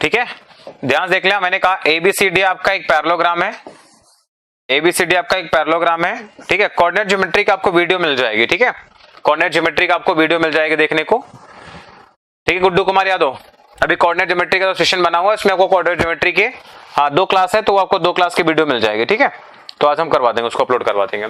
ठीक है, ध्यान देख लिया, मैंने कहा एबीसीडी आपका एक पैरेललोग्राम है, एबीसीडी आपका एक पैरेललोग्राम है, ठीक है। कोऑर्डिनेट ज्योमेट्री का आपको वीडियो मिल जाएगी, ठीक है, कोऑर्डिनेट ज्योमेट्री का आपको वीडियो मिल जाएगी देखने को, ठीक है। गुड्डू कुमार यादव, अभी कोऑर्डिनेट ज्योमेट्री का सेशन बना हुआ है, इसमें आपको कोऑर्डिनेट ज्योमेट्री के 2 क्लास है, तो आपको 2 क्लास की वीडियो मिल जाएगी, ठीक है। तो आज हम करवा देंगे, उसको अपलोड करवा देंगे।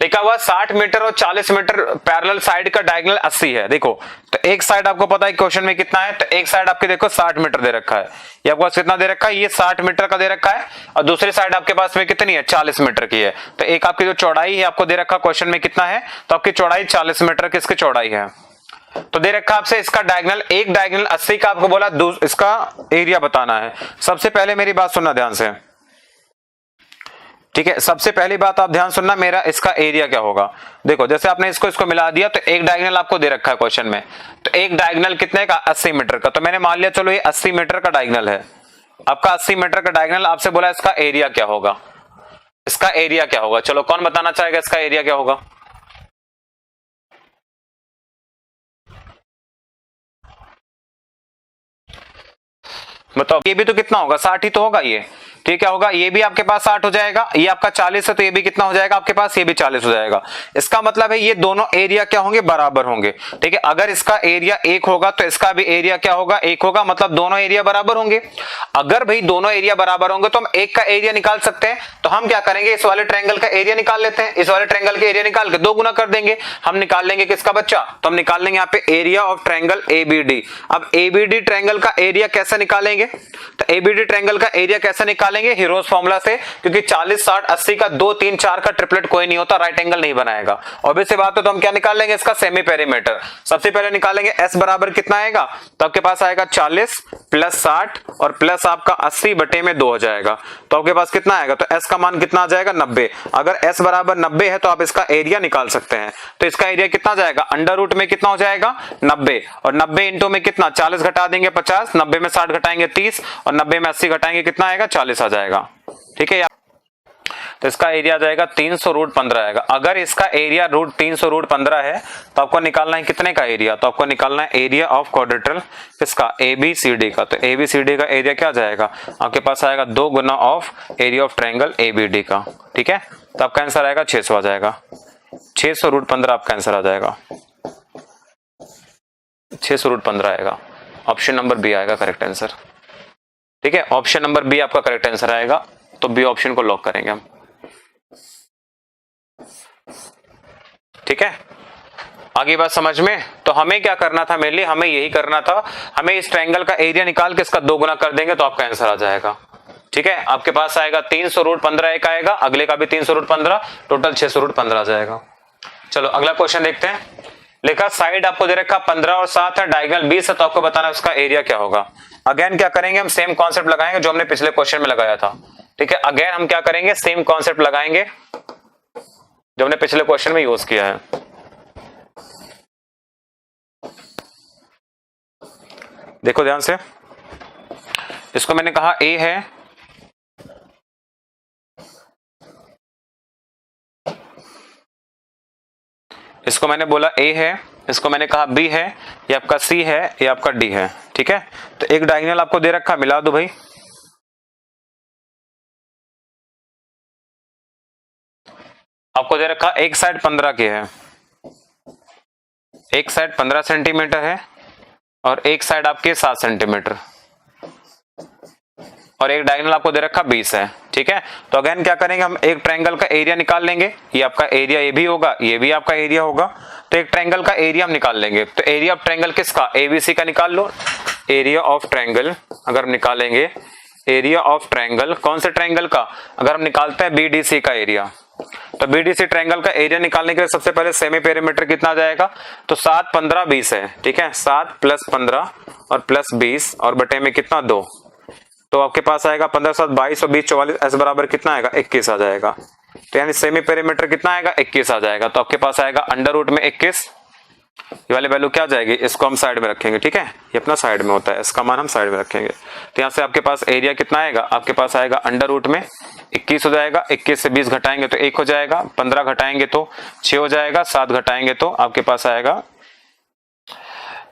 लिखा हुआ 60 मीटर और 40 मीटर पैरेलल साइड का डायगोनल 80 है। देखो तो एक साइड आपको पता है क्वेश्चन में कितना है, तो एक साइड आपके देखो 60 मीटर दे रखा है, ये आपको कितना दे रखा है, ये 60 मीटर का दे रखा है, और दूसरी साइड आपके पास में कितनी है, 40 मीटर की है। तो एक आपकी जो चौड़ाई है आपको दे रखा क्वेश्चन में कितना है, तो आपकी चौड़ाई 40 मीटर की इसकी चौड़ाई है। तो दे रखा आपसे इसका डायगोनल, एक डायगोनल 80 का आपको बोला इसका एरिया बताना है। सबसे पहले मेरी बात सुनना ध्यान से, ठीक है, सबसे पहली बात आप ध्यान सुनना, मेरा इसका एरिया क्या होगा। देखो जैसे आपने इसको मिला दिया, तो एक डायगोनल आपको दे रखा है क्वेश्चन में, तो एक डायगोनल कितने का, 80 मीटर का। तो मैंने मान लिया चलो ये 80 मीटर का डायगोनल है, आपका 80 मीटर का डायगोनल, आपसे बोला इसका एरिया क्या होगा, इसका एरिया क्या होगा। चलो कौन बताना चाहेगा इसका एरिया क्या होगा। बताओ, ये भी तो कितना होगा, 60 ही तो होगा ये, ठीक है, होगा, ये भी आपके पास 60 हो जाएगा, ये आपका 40 है, तो ये भी कितना हो जाएगा आपके पास, ये भी 40 हो जाएगा। इसका मतलब है ये दोनों एरिया क्या होंगे, बराबर होंगे, ठीक है। अगर इसका एरिया 1 होगा तो इसका भी एरिया क्या होगा, 1 होगा, मतलब दोनों एरिया बराबर होंगे। अगर भाई दोनों एरिया बराबर होंगे तो हम एक का एरिया निकाल सकते हैं, तो हम क्या करेंगे, इस वाले ट्रायंगल का एरिया निकाल लेते हैं, इस वाले ट्रायंगल के एरिया निकाल के 2 गुना कर देंगे, हम निकाल लेंगे किसका बच्चा, तो हम निकाल लेंगे यहाँ पे एरिया ऑफ ट्रायंगल एबीडी। अब एबीडी ट्रायंगल का एरिया कैसे निकालेंगे, तो एबीडी ट्रायंगल का एरिया कैसे निकालेंगे, हीरोज फॉर्मूला से, क्योंकि 40 60 80 का 2 3 4 का ट्रिपलेट कोई नहीं होता, राइट एंगल नहीं बनाएगा। ऑब्वियस सी बात है, तो हम क्या निकाल लेंगे, इसका सेमी पेरीमीटर। सबसे पहले निकालेंगे एस बराबर कितना आएगा, तो आपके पास आएगा 40 प्लस 60 और प्लस आपका 80 बटे में 2 हो जाएगा, तो आपके पास कितना आएगा, तो एस का मान कितना आ जाएगा, 90। अगर एस बराबर 90 है तो आप इसका एरिया निकाल सकते हैं, तो इसका एरिया कितना जाएगा, अंडर रूट में कितना हो जाएगा, 90, और 90 इंटू में कितना, 40 घटा देंगे 50, 90 में 60 घटाएंगे 30, और 90 में 80 घटाएंगे कितना आएगा, 40 आ जाएगा, ठीक है। तो इसका एरिया आ जाएगा 300√15 आएगा। अगर इसका एरिया 300√15 है तो आपको निकालना है कितने का एरिया, तो आपको निकालना है एरिया ऑफ क्वाड्रेट्रल किसका, एबीसीडी का। तो एबीसीडी का एरिया क्या जाएगा, आपके पास आएगा 2 गुना of area of triangle ABD का, ठीक है। तो आपका आंसर आएगा 600 आ जाएगा, 600√15 आपका आंसर आ जाएगा, 600√15 आएगा। ऑप्शन नंबर बी आएगा करेक्ट आंसर, ठीक है। ऑप्शन नंबर बी आपका करेक्ट आंसर आएगा, तो बी ऑप्शन को लॉक करेंगे हम, ठीक है। आगे बात समझ में, तो हमें क्या करना था, मेनली हमें यही करना था, हमें इस ट्रायंगल का एरिया निकाल के इसका 2 गुना कर देंगे तो आपका आंसर आ जाएगा, ठीक है। आपके पास आएगा 300√15 एक आएगा, अगले का भी 300√15, टोटल 600√15 आ जाएगा। चलो अगला क्वेश्चन देखते हैं। लिखा साइड आपको दे रखा 15 और 7 है, डायगोनल 20 है, तो आपको बताना है उसका एरिया क्या होगा। अगेन क्या करेंगे, हम सेम कॉन्सेप्ट लगाएंगे जो हमने पिछले क्वेश्चन में लगाया था, ठीक है। अगेन हम क्या करेंगे, सेम कॉन्सेप्ट लगाएंगे जो हमने पिछले क्वेश्चन में यूज किया है। देखो ध्यान से, इसको मैंने कहा ए है, इसको मैंने बोला ए है, इसको मैंने कहा बी है, ये आपका सी है, ये आपका डी है, ठीक है। तो एक डायगोनल आपको दे रखा, मिला दो भाई, आपको दे रखा एक साइड 15 की है, एक साइड 15 सेंटीमीटर है और एक साइड आपके 7 सेंटीमीटर, और एक डायगोनल आपको दे रखा 20 है, ठीक है। तो अगेन क्या करेंगे, हम एक ट्रायंगल का एरिया निकाल लेंगे, ये आपका एरिया ये भी होगा, ये भी आपका एरिया होगा, तो एक ट्रायंगल का एरिया हम निकाल लेंगे। तो एरिया ऑफ ट्रायंगल किसका, एबीसी का निकाल लो। एरिया ऑफ ट्रायंगल अगर हम निकालेंगे, एरिया ऑफ ट्रायंगल कौन से ट्रायंगल का, अगर हम निकालते हैं बीडीसी का एरिया, तो बीडीसी ट्रायंगल का एरिया निकालने के लिए सबसे पहले सेमी पेरीमीटर कितना आ जाएगा, तो 7 15 20 है, ठीक है। 7 + 15 और प्लस 20 और बटे में कितना 2, तो आपके पास आएगा 15 7 22 और 20 44, एस बराबर कितना आएगा 21 आ जाएगा। तो यानी सेमी पेरीमीटर कितना आएगा 21 आ जाएगा। तो आपके पास आएगा अंडर रूट में 21, ये वाली वैल्यू क्या जाएगी, इसको हम साइड में रखेंगे, ठीक है, ये अपना साइड में होता है, इसका मान हम साइड में रखेंगे। तो यहाँ से आपके पास एरिया कितना आएगा, आपके पास आएगा अंडर रूट में 21 हो जाएगा, 21 से 20 घटाएंगे तो 1 हो जाएगा, 15 घटाएंगे तो 6 हो जाएगा, 7 घटाएंगे तो आपके पास आएगा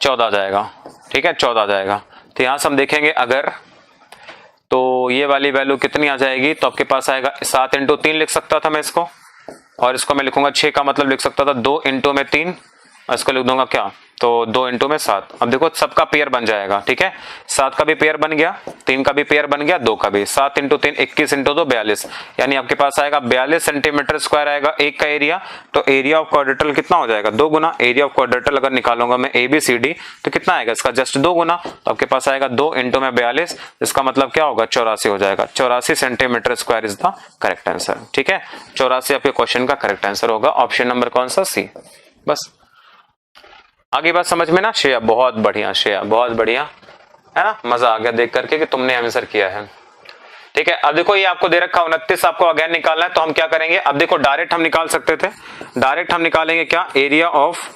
14 आ जाएगा, ठीक है, 14 आ जाएगा। तो यहां से हम देखेंगे अगर, तो ये वाली वैल्यू कितनी आ जाएगी, तो आपके पास आएगा 7 इंटू 3 लिख सकता था मैं इसको, और इसको मैं लिखूंगा 6 का मतलब लिख सकता था 2 इंटू में 3, और इसको लिख दूंगा क्या, तो 2 इंटू में 7। अब देखो सबका पेयर बन जाएगा, ठीक है, 7 का भी पेयर बन गया, 3 का भी पेयर बन गया, 2 का भी। 7 इंटू 3 21 इंटू 2 42, यानी आपके पास आएगा 42 सेंटीमीटर स्क्वायर आएगा एक का एरिया। तो एरिया ऑफ क्वाड्रेटल कितना हो जाएगा, 2 गुना एरिया ऑफ क्वाड्रेटल अगर निकालूंगा मैं ABCD तो कितना आएगा इसका, जस्ट 2 गुना, तो आपके पास आएगा 2 इंटू में 42, इसका मतलब क्या होगा 84 हो जाएगा। 84 centimetre square is the correct answer, ठीक है, 84 आपके क्वेश्चन का करेक्ट आंसर होगा, ऑप्शन नंबर कौन सा, सी। बस आगे बात समझ में ना श्रेया, बहुत बढ़िया श्रेया, बहुत बढ़िया, है ना, मजा आ गया देख करके कि तुमने आंसर किया है, ठीक है। अब देखो ये आपको दे रखा 29 आपको अगेन निकालना है, तो हम क्या करेंगे, अब देखो डायरेक्ट हम निकाल सकते थे, डायरेक्ट हम निकालेंगे क्या, एरिया ऑफ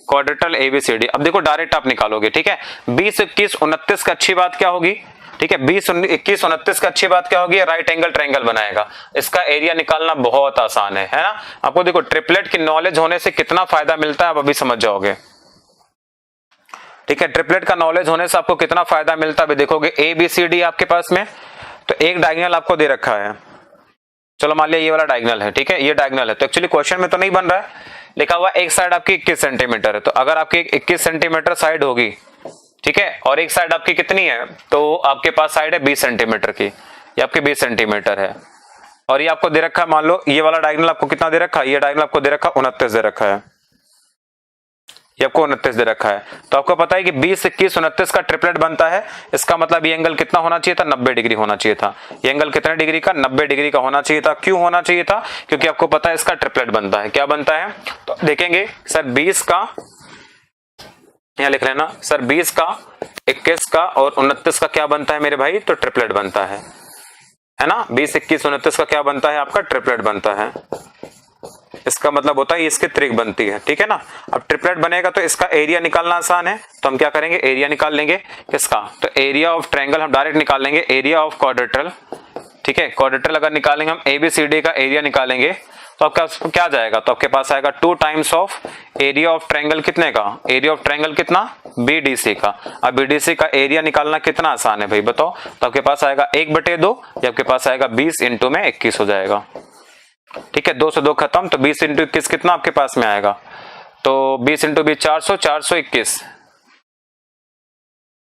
क्वाड्रेटल ABCD। अब देखो डायरेक्ट आप निकालोगे, ठीक है, 20 21 29 का अच्छी बात क्या होगी, ठीक है, 20 21 29 का अच्छी बात क्या होगी, राइट एंगल ट्रायंगल बनाएगा, इसका एरिया निकालना बहुत आसान है ना। आपको देखो ट्रिपलेट की नॉलेज होने से कितना फायदा मिलता है आप अभी समझ जाओगे, ठीक है, ट्रिपलेट का नॉलेज होने से आपको कितना फायदा मिलता है देखोगे। ABCD आपके पास में, तो एक डायगोनल आपको दे रखा है, चलो मान लिया ये वाला डायगोनल है, ठीक है, ये डायगोनल है, तो एक्चुअली क्वेश्चन में तो नहीं बन रहा है, लिखा हुआ एक साइड आपकी 21 सेंटीमीटर है, तो अगर आपकी 21 सेंटीमीटर साइड होगी, ठीक है, और एक साइड आपकी कितनी है, तो आपके पास साइड है 20 सेंटीमीटर की, ये आपकी 20 सेंटीमीटर है, और ये आपको दे रखा है, मान लो ये वाला डायगोनल आपको कितना दे रखा है, ये डायगोनल आपको दे रखा 29 दे रखा है, ये आपको 29 दे रखा है, तो आपको पता है कि 20 21 29 का ट्रिपलेट बनता है, इसका मतलब ये एंगल कितना होना चाहिए था, 90 डिग्री होना चाहिए था, ये एंगल कितने डिग्री का, 90 डिग्री का होना चाहिए था। क्यों होना चाहिए था, क्योंकि आपको पता है इसका ट्रिपलेट बनता है, क्या बनता है, तो देखेंगे सर 20 का, यहां लिख लेना सर 20 का 21 का और 29 का क्या बनता है मेरे भाई, तो ट्रिपलेट बनता है ना, 20 21 29 का क्या बनता है, आपका ट्रिपलेट बनता है, इसका मतलब होता है इसकी त्रिक बनती है, ठीक है ना। अब ट्रिपलेट बनेगा तो इसका एरिया निकालना आसान है, तो हम क्या करेंगे, एरिया निकाल लेंगे किसका, तो एरिया ऑफ ट्रायंगल हम डायरेक्ट निकाल लेंगे, एरिया ऑफ क्वाड्रेटल, ठीक है, क्वाड्रेटल अगर निकालेंगे हम ABCD का एरिया निकालेंगे, तो आपका क्या जाएगा, तो आपके पास आएगा 2 times of area of triangle कितने का, एरिया ऑफ ट्रायंगल कितना, BDC का। अब BDC का एरिया निकालना कितना आसान है भाई बताओ, तो आपके पास आएगा 1/2, या आपके पास आएगा 20 इंटू में 21 हो जाएगा, ठीक है, 2 से 2 खत्म, तो 20 इंटू 21 कितना आपके पास में आएगा, तो 20 इंटू 20 400, 421,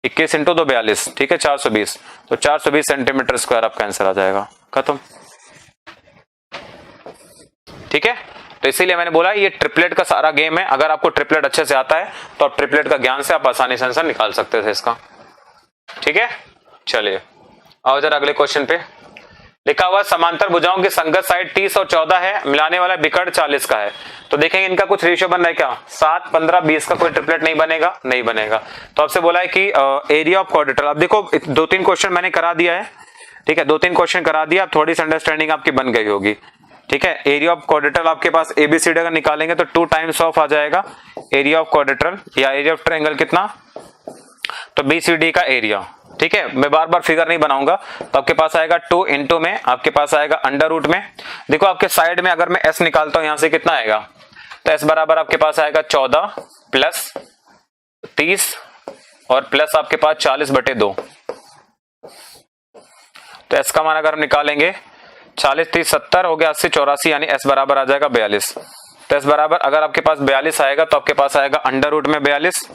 21 इंटू 2 42, ठीक है, 420, तो 420 सेंटीमीटर स्क्वायर आपका आंसर आ जाएगा, खत्म, ठीक है। तो इसीलिए मैंने बोला ये ट्रिपलेट का सारा गेम है, अगर आपको ट्रिपलेट अच्छे से आता है तो आप ट्रिपलेट का ज्ञान से आप आसानी से आंसर निकाल सकते थे इसका, ठीक है। चलिए आओ जरा अगले क्वेश्चन पे, लिखा हुआ समांतर भुजाओं की संगत साइड 30 और 14 है, मिलाने वाला विकर्ण 40 का है, तो देखेंगे इनका कुछ रेशियो बन रहा है क्या, 7 15 20 का कोई ट्रिपलेट नहीं बनेगा, नहीं बनेगा। तो आपसे बोला है कि एरिया ऑफ क्वाड्रेटल, अब देखो 2-3 क्वेश्चन मैंने करा दिया है, ठीक है, 2-3 क्वेश्चन करा दिया, अब थोड़ी सी अंडरस्टैंडिंग आपकी बन गई होगी, ठीक है। एरिया ऑफ क्वाड्रेटल आपके पास ABCD अगर निकालेंगे तो 2 टाइम्स ऑफ आ जाएगा एरिया ऑफ क्वाड्रेटल, या एरिया ऑफ ट्रायंगल कितना, तो BCD का एरिया, ठीक है, मैं बार बार फिगर नहीं बनाऊंगा, तो आपके पास आएगा 2 इंटू में आपके पास आएगा अंडर रूट में, देखो आपके साइड में अगर मैं S निकालता हूं यहां से कितना आएगा, तो S बराबर आपके पास आएगा 14 प्लस 30 और प्लस आपके पास 40/2, तो S का मान अगर हम निकालेंगे 40 30 70 हो गया 80 84, यानी S बराबर आ जाएगा 42, तो S बराबर अगर आपके पास 42 आएगा तो आपके पास आएगा अंडर रूट में 42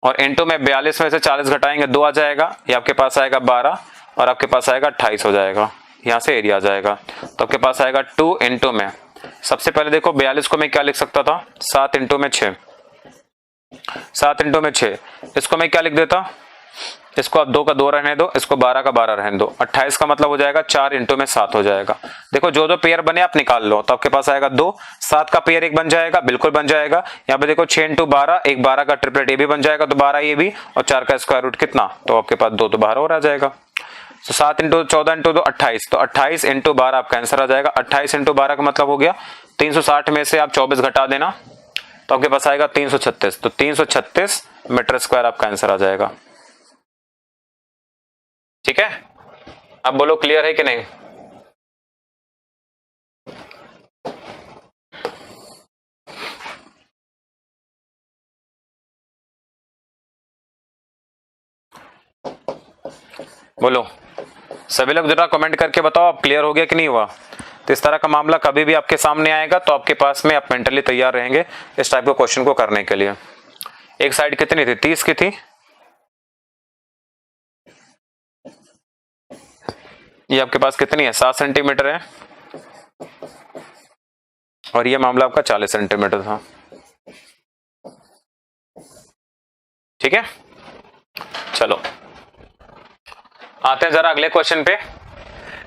और इंटू में 42 में से 40 घटाएंगे 2 आ जाएगा, ये आपके पास आएगा 12 और आपके पास आएगा 28 हो जाएगा, यहाँ से एरिया आ जाएगा, तो आपके पास आएगा 2 इंटू में, सबसे पहले देखो 42 को मैं क्या लिख सकता था, 7 इंटू में 6, 7 इंटू में 6, इसको मैं क्या लिख देता, इसको आप 2 का 2 रहने दो, इसको 12 का 12 रहने दो, 28 का मतलब हो जाएगा 4 इंटू में 7 हो जाएगा। देखो जो जो पेयर बने आप निकाल लो, तो आपके पास आएगा 2, 7 का पेयर एक बन जाएगा, बिल्कुल बन जाएगा। यहाँ पे देखो 6 इंटू 12, एक 12 का ट्रिपलेट ये भी बन जाएगा, तो 12 ये भी, और 4 का स्क्वायर रूट कितना, तो आपके पास 2 तो 12 और आ जाएगा। तो 7 इंटू 14 इंटू 2 28, तो 28 इंटू 12 आपका आंसर आ जाएगा। 28 इंटू 12 का मतलब हो गया 360 में से आप 24 घटा देना, तो आपके पास आएगा 336, तो 336 मीटर स्क्वायर आपका आंसर आ जाएगा, ठीक है। अब बोलो क्लियर है कि नहीं, बोलो सभी लोग, जरा कमेंट करके बताओ आप क्लियर हो गया कि नहीं हुआ। तो इस तरह का मामला कभी भी आपके सामने आएगा तो आपके पास में आप मेंटली तैयार रहेंगे इस टाइप के क्वेश्चन को करने के लिए। एक साइड कितनी थी, 30 की थी, ये आपके पास कितनी है, 7 सेंटीमीटर है, और ये मामला आपका 40 सेंटीमीटर था। ठीक है, चलो आते हैं जरा अगले क्वेश्चन पे।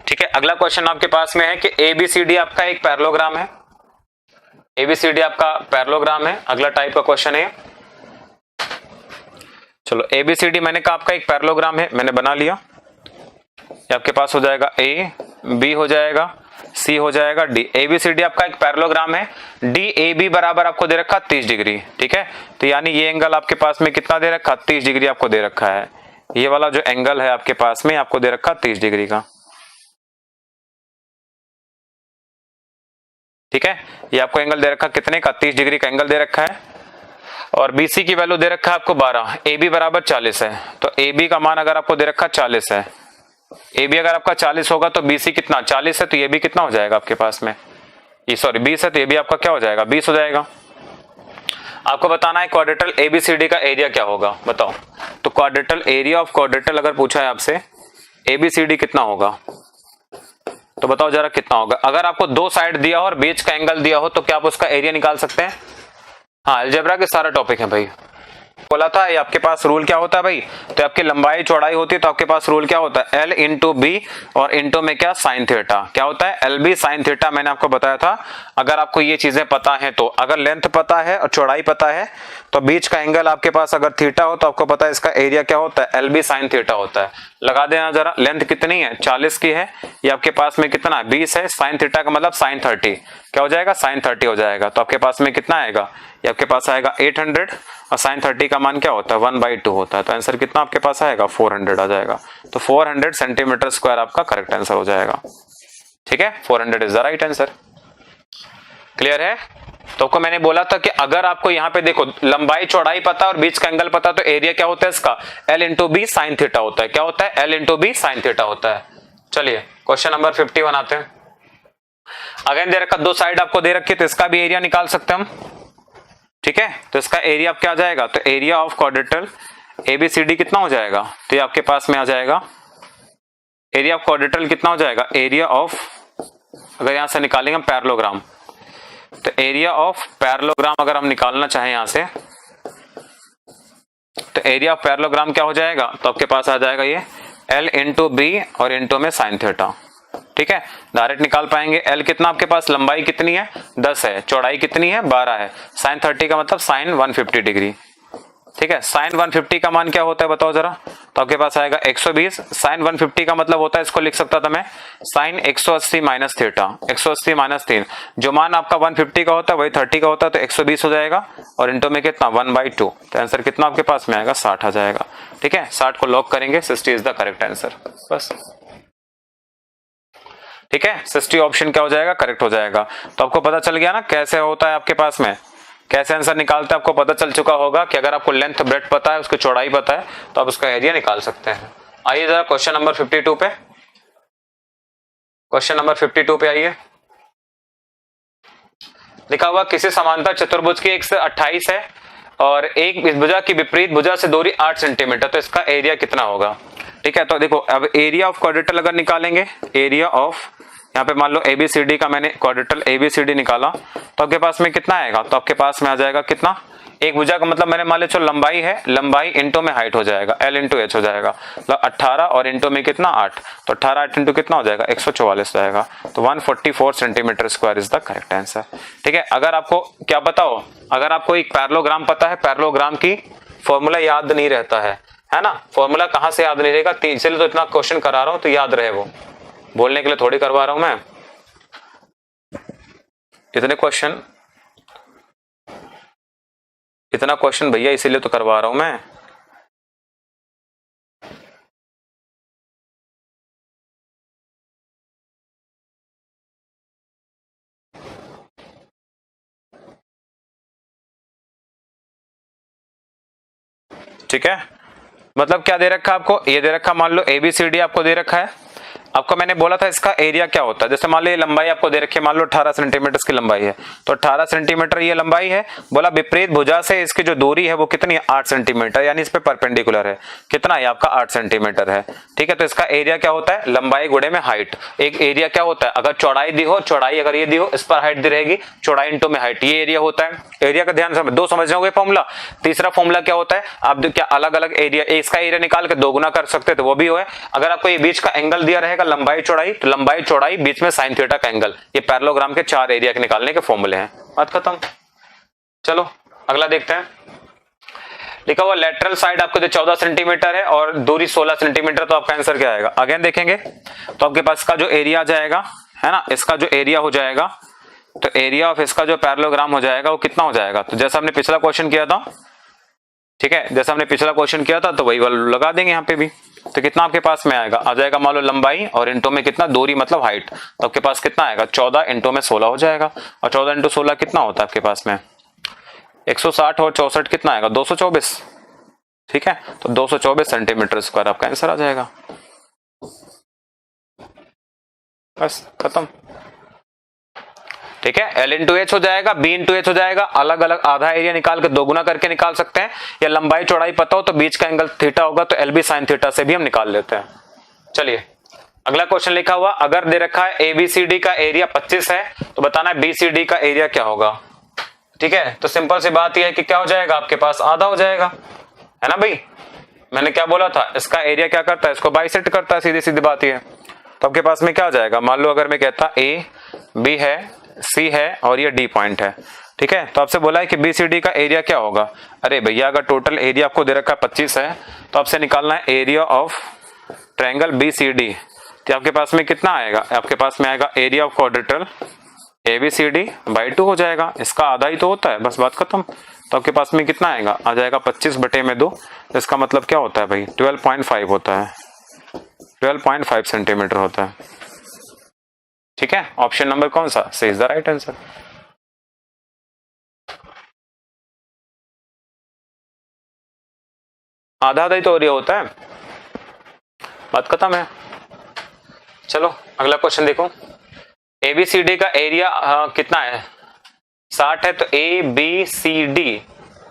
ठीक है, अगला क्वेश्चन आपके पास में है कि एबीसीडी आपका एक पैरेललोग्राम है, एबीसीडी आपका पैरेललोग्राम है, अगला टाइप का क्वेश्चन है। चलो एबीसीडी मैंने कहा आपका एक पैरेललोग्राम है, मैंने बना लिया, ये आपके पास हो जाएगा ए, बी हो जाएगा, सी हो जाएगा, डी। एबीसीडी आपका एक पैरेललोग्राम है, डी ए बी बराबर आपको दे रखा 30 डिग्री। ठीक है, तो यानी ये एंगल आपके पास में कितना दे रखा, 30 डिग्री आपको दे रखा है। ये वाला जो एंगल है आपके पास में आपको दे रखा 30 डिग्री का। ठीक है, ये आपको एंगल दे रखा कितने का, 30 डिग्री का एंगल दे रखा है, और बीसी की वैल्यू दे रखा है आपको 12, ए बी बराबर 40 है, तो ए बी का मान अगर आपको दे रखा 40 है, ए बी अगर आपका 40 होगा तो बीसी कितना 40 है, तो ये भी कितना हो जाएगा आपके पास में, ये सॉरी 20 है, तो ये भी आपका क्या हो जाएगा 20 हो जाएगा। आपको बताना है क्वाड्रेटल एबीसीडी का एरिया क्या होगा, बताओ। तो क्वाड्रेटल एरिया ऑफ क्वाड्रेटल अगर पूछा है आपसे एबीसीडी कितना होगा, तो बताओ जरा कितना होगा। अगर आपको दो साइड दिया हो और बीच का एंगल दिया हो तो क्या आप उसका एरिया निकाल सकते हैं। हाँ, अलजेब्रा के सारा टॉपिक है भाई, बोला था ये आपके पास रूल क्या होता है भाई, तो आपकी लंबाई चौड़ाई होती है तो आपके पास रूल क्या होता है, एल इंटू बी, और इंटू में क्या साइन थीटा, क्या होता है एल बी साइन थीटा, मैंने आपको बताया था। अगर आपको ये चीजें पता है तो, अगर लेंथ पता है और चौड़ाई पता है तो बीच का एंगल आपके पास अगर थीटा हो तो आपको पता है इसका एरिया क्या होता है, एल बी साइन थीटा होता है। लगा देना जरा, लेंथ कितनी है 40 की है, ये आपके पास में कितना 20 है, साइन थीटा का मतलब साइन 30, क्या हो जाएगा साइन 30 हो जाएगा, तो आपके पास में कितना आएगा, ये आपके पास आएगा 800, और साइन 30 का मान क्या होता है 1/2 होता है, तो आंसर कितना आपके पास आएगा 400 आ जाएगा। तो 400 सेंटीमीटर स्क्वायर आपका करेक्ट आंसर हो जाएगा। ठीक है, 400 is the right answer. Clear है। तो आपको मैंने बोला था कि अगर आपको यहाँ पे देखो लंबाई चौड़ाई पता और बीच का एंगल पता तो एरिया क्या होता है इसका, L into B sine theta होता है, क्या होता है L into B sine theta होता है। चलिए क्वेश्चन नंबर 50 बनाते हैं। अगेन दे रखा दो साइड आपको दे रखी है तो इसका भी एरिया निकाल सकते हैं हम। ठीक है, तो इसका एरिया अब क्या आ जाएगा, तो एरिया ऑफ क्वाड्रेटल एबीसीडी कितना हो जाएगा, तो ये आपके पास में आ जाएगा एरिया ऑफ क्वाड्रेटल कितना हो जाएगा, एरिया ऑफ, अगर यहां से निकालेंगे हम पैरेललोग्राम, तो एरिया ऑफ पैरेललोग्राम अगर हम निकालना चाहें यहां से, तो एरिया ऑफ पैरेललोग्राम क्या हो जाएगा, तो आपके पास आ जाएगा ये एल इंटू बी और इंटू में साइन थीटा। ठीक है, डायरेक्ट निकाल पाएंगे। एल कितना आपके पास, लंबाई कितनी है 10 है, चौड़ाई कितनी है 12 है, साइन 30 का मतलब साइन 150 डिग्री। ठीक है, साइन 150 का मान क्या होता है बताओ जरा, तो आपके पास आएगा 120, साइन 150 का मतलब होता है, इसको लिख सकता था मैं साइन 180 माइनस थीटा, 180 माइनस 3, जो मान आपका 150 का होता है वही 30 का होता है, तो 120 हो जाएगा, और इंटू में कितना 1/2, तो आंसर कितना आपके पास में आएगा 60 आ जाएगा। ठीक है, 60 को लॉक करेंगे, 60 इज द करेक्ट आंसर, बस। ठीक है, 60 ऑप्शन क्या हो जाएगा, करेक्ट हो जाएगा। तो आपको पता चल गया ना कैसे होता है आपके पास में, कैसे आंसर निकालते हैं, आपको पता चल चुका होगा कि अगर आपको लेंथ ब्रेड्थ पता है, उसकी चौड़ाई पता है, तो आप उसका एरिया निकाल सकते हैं। आइए जरा क्वेश्चन नंबर 52 पे, क्वेश्चन नंबर 52 पे आइए। लिखा हुआ किसी समांतर चतुर्भुज की 128 है और एक भुजा की विपरीत भुजा से दूरी 8 सेंटीमीटर, तो इसका एरिया कितना होगा। ठीक है, तो देखो अब एरिया ऑफ क्वाड्रेटल अगर निकालेंगे, एरिया ऑफ, यहाँ पे मान लो एबीसीडी का मैंने क्वाड्रेटल एबीसीडी निकाला, तो आपके पास में कितना आएगा, तो आपके पास में आ जाएगा कितना, एक भुजा का मतलब मैंने मान लो चलो लंबाई है, लंबाई इंटू में हाइट हो जाएगा, एल इंटू एच हो जाएगा, मतलब 18 और इंटू में कितना 8, तो 18 8 इंटू कितना हो जाएगा 144 जाएगा, तो 144 centimetre square is the correct answer. ठीक है, अगर आपको क्या बताओ, अगर आपको एक पैरेललोग्राम पता है, पैरेललोग्राम की फॉर्मूला याद नहीं रहता है ना, फॉर्मूला कहां से याद नहीं रहेगा, इसलिए तो इतना क्वेश्चन करा रहा हूं तो याद रहे, वो बोलने के लिए थोड़ी करवा रहा हूं मैं इतना क्वेश्चन भैया, इसीलिए तो करवा रहा हूं मैं। ठीक है, मतलब क्या दे रखा है आपको, ये दे रखा, मान लो ABCD आपको दे रखा है, आपको मैंने बोला था इसका एरिया क्या होता है। जैसे मान लो ये लंबाई आपको दे रखी है, मान लो 18 सेंटीमीटर की लंबाई है, तो 18 सेंटीमीटर ये लंबाई है। बोला विपरीत भुजा से इसकी जो दूरी है वो कितनी है, 8 सेंटीमीटर, यानी इस पे परपेंडिकुलर है, कितना है आपका 8 सेंटीमीटर है। ठीक है, तो इसका एरिया क्या होता है, लंबाई गुणे में हाइट। एक एरिया क्या होता है, अगर चौड़ाई दी हो, चौड़ाई अगर ये दी हो, इस पर हाइट दी रहेगी, चौड़ाई इंटू में हाइट, ये एरिया होता है। एरिया का ध्यान से दो समझ जाओगे फॉर्मूला। तीसरा फॉर्मूला क्या होता है, आप क्या अलग अलग एरिया, इसका एरिया निकाल के दोगुना कर सकते थे, वो भी है। अगर आपको ये बीच का एंगल दिया रहेगा लंबाई चौड़ाई, तो लंबाई चौड़ाई बीच में साइन थीटा का एंगल, ये पैरेललोग्राम के 4 एरिया के निकालने के फॉर्मूले हैं। बात खत्म। चलो अगला देखते हैं। लिखा हुआ लेटरल साइड आपको जो 14 सेंटीमीटर है और दूरी 16 सेंटीमीटर, तो आपका आंसर क्या आएगा। अगेन देखेंगे तो आपके पास का जो एरिया आ जाएगा है ना, इसका जो एरिया हो जाएगा, तो एरिया ऑफ इसका जो पैरेललोग्राम हो जाएगा वो कितना हो जाएगा, तो जैसा हमने पिछला क्वेश्चन किया था, ठीक है, जैसा हमने पिछला क्वेश्चन किया था, तो वही वाला लगा देंगे यहाँ पे भी। तो कितना आपके पास में आएगा, आ जाएगा मान लो लंबाई और इंटू में कितना, दूरी मतलब हाइट, तो आपके पास कितना आएगा, 14 इंटू में 16 हो जाएगा। और 14 इंटू 16 कितना होता है आपके पास में, 160 और 64 कितना आएगा, 224। ठीक है, तो 224 सेंटीमीटर स्क्वायर आपका आंसर आ जाएगा। बस खत्म। ठीक है, L इंटू एच हो जाएगा, B इंटू एच हो जाएगा, अलग अलग आधा एरिया निकाल के दोगुना करके निकाल सकते हैं, या लंबाई चौड़ाई पता हो तो बीच का एंगल थीटा होगा तो LB साइन थीटा से भी हम निकाल लेते हैं। चलिए अगला क्वेश्चन लिखा हुआ, अगर दे रखा है ABCD का एरिया 25 है, तो बताना है BCD का एरिया क्या होगा। ठीक है, तो सिंपल सी बात यह है कि क्या हो जाएगा आपके पास, आधा हो जाएगा, है ना भाई। मैंने क्या बोला था, इसका एरिया क्या करता है, इसको बाइसेक्ट करता है, सीधी सीधी बात यह है। तो आपके पास में क्या हो जाएगा, मान लो अगर मैं कहता A, B है, C है और ये D पॉइंट है। ठीक है, तो आपसे बोला है कि BCD का एरिया क्या होगा। अरे भैया अगर टोटल एरिया आपको दे रखा है 25 है, तो आपसे निकालना है एरिया ऑफ ट्रायंगल BCD। तो आपके पास में कितना आएगा, आपके पास में आएगा area of quadrilateral ABCD by 2 हो जाएगा, इसका आधा ही तो होता है, बस बात खत्म। तो आपके पास में कितना आएगा, आ जाएगा 25/2, इसका मतलब क्या होता है भाई, 12.5 होता है, 12.5 सेंटीमीटर होता है। ठीक है, ऑप्शन नंबर कौन सा, सी इज द राइट आंसर। आधा आधा ही तो एरिया होता है, बात खत्म है। चलो अगला क्वेश्चन देखो, ABCD का एरिया कितना है, 60 है, तो ABCD,